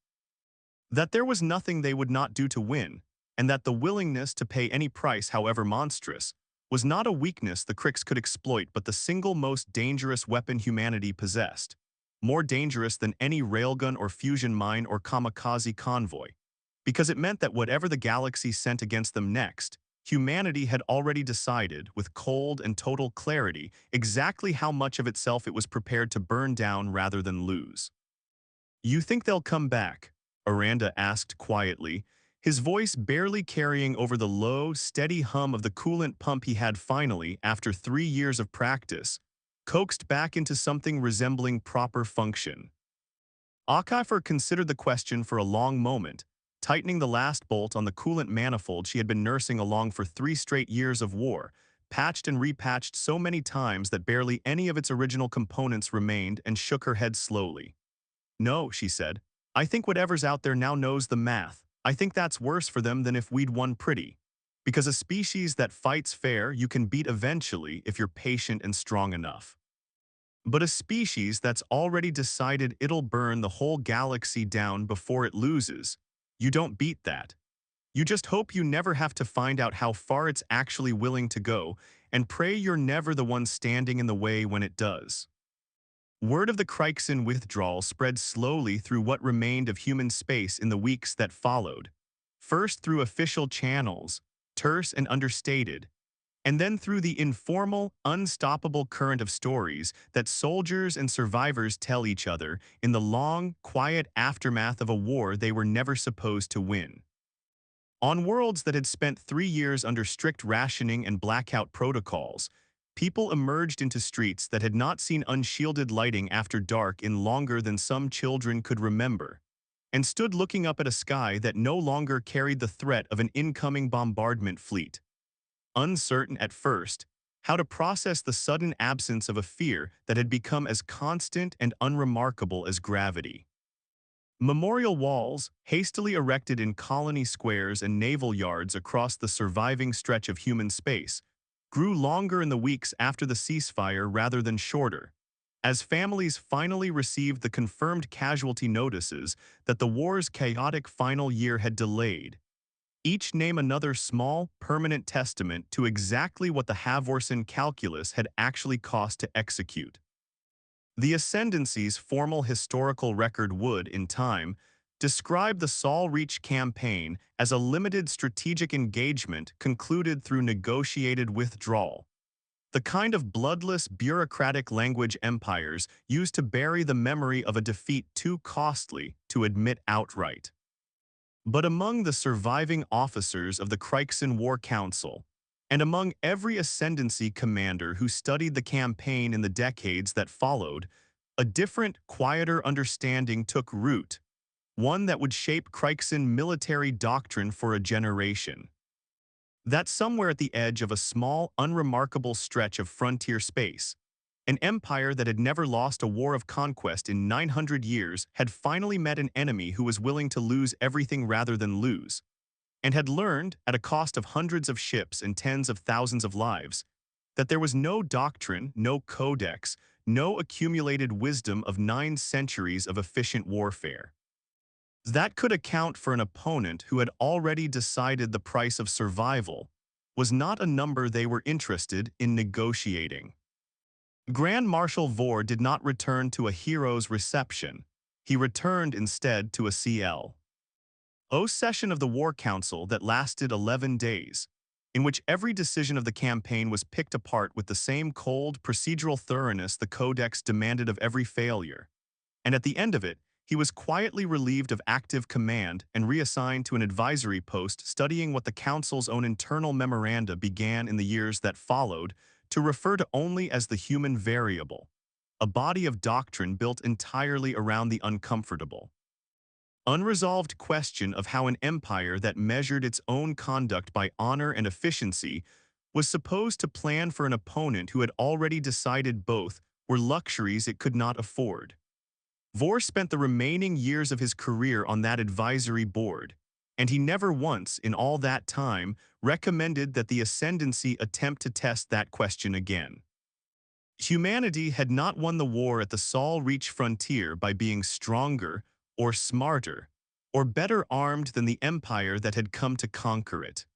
S2: That there was nothing they would not do to win, and that the willingness to pay any price, however monstrous, was not a weakness the Kryx could exploit but the single most dangerous weapon humanity possessed, more dangerous than any railgun or fusion mine or kamikaze convoy, because it meant that whatever the galaxy sent against them next, humanity had already decided, with cold and total clarity, exactly how much of itself it was prepared to burn down rather than lose. "You think they'll come back?" Aranda asked quietly, his voice barely carrying over the low, steady hum of the coolant pump he had finally, after 3 years of practice, coaxed back into something resembling proper function. Akafer considered the question for a long moment, tightening the last bolt on the coolant manifold she had been nursing along for 3 straight years of war, patched and repatched so many times that barely any of its original components remained, and shook her head slowly. "No," she said. "I think whatever's out there now knows the math. I think that's worse for them than if we'd won pretty. Because a species that fights fair you can beat eventually if you're patient and strong enough. But a species that's already decided it'll burn the whole galaxy down before it loses, you don't beat that. You just hope you never have to find out how far it's actually willing to go, and pray you're never the one standing in the way when it does." Word of the Kryxan withdrawal spread slowly through what remained of human space in the weeks that followed. First through official channels, terse and understated, and then through the informal, unstoppable current of stories that soldiers and survivors tell each other in the long, quiet aftermath of a war they were never supposed to win. On worlds that had spent 3 years under strict rationing and blackout protocols, people emerged into streets that had not seen unshielded lighting after dark in longer than some children could remember, and stood looking up at a sky that no longer carried the threat of an incoming bombardment fleet. Uncertain at first how to process the sudden absence of a fear that had become as constant and unremarkable as gravity. Memorial walls, hastily erected in colony squares and naval yards across the surviving stretch of human space, grew longer in the weeks after the ceasefire rather than shorter, as families finally received the confirmed casualty notices that the war's chaotic final year had delayed. Each name another small, permanent testament to exactly what the Halvorsen Calculus had actually cost to execute. The Ascendancy's formal historical record would, in time, describe the Sol Reach campaign as a limited strategic engagement concluded through negotiated withdrawal, the kind of bloodless bureaucratic language empires use to bury the memory of a defeat too costly to admit outright. But among the surviving officers of the Kryxan War Council, and among every Ascendancy commander who studied the campaign in the decades that followed, a different, quieter understanding took root, one that would shape Kryxan military doctrine for a generation. That somewhere at the edge of a small, unremarkable stretch of frontier space, an empire that had never lost a war of conquest in 900 years had finally met an enemy who was willing to lose everything rather than lose, and had learned, at a cost of hundreds of ships and tens of thousands of lives, that there was no doctrine, no codex, no accumulated wisdom of 9 centuries of efficient warfare that could account for an opponent who had already decided the price of survival was not a number they were interested in negotiating. Grand Marshal Vorr did not return to a hero's reception. He returned instead to a CL.O session of the War Council that lasted 11 days, in which every decision of the campaign was picked apart with the same cold, procedural thoroughness the Codex demanded of every failure. And at the end of it, he was quietly relieved of active command and reassigned to an advisory post studying what the Council's own internal memoranda began in the years that followed to refer to only as the human variable, a body of doctrine built entirely around the uncomfortable, unresolved question of how an empire that measured its own conduct by honor and efficiency was supposed to plan for an opponent who had already decided both were luxuries it could not afford. Vorr spent the remaining years of his career on that advisory board, and he never once, in all that time, recommended that the Ascendancy attempt to test that question again. Humanity had not won the war at the Sol Reach frontier by being stronger, or smarter, or better armed than the empire that had come to conquer it.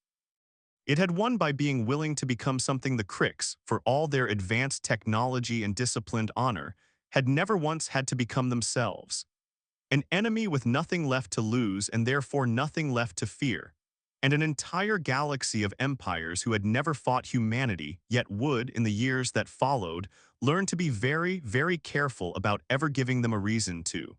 S2: It had won by being willing to become something the Kryx, for all their advanced technology and disciplined honor, had never once had to become themselves. An enemy with nothing left to lose and therefore nothing left to fear, and an entire galaxy of empires who had never fought humanity yet would, in the years that followed, learn to be very, very careful about ever giving them a reason to.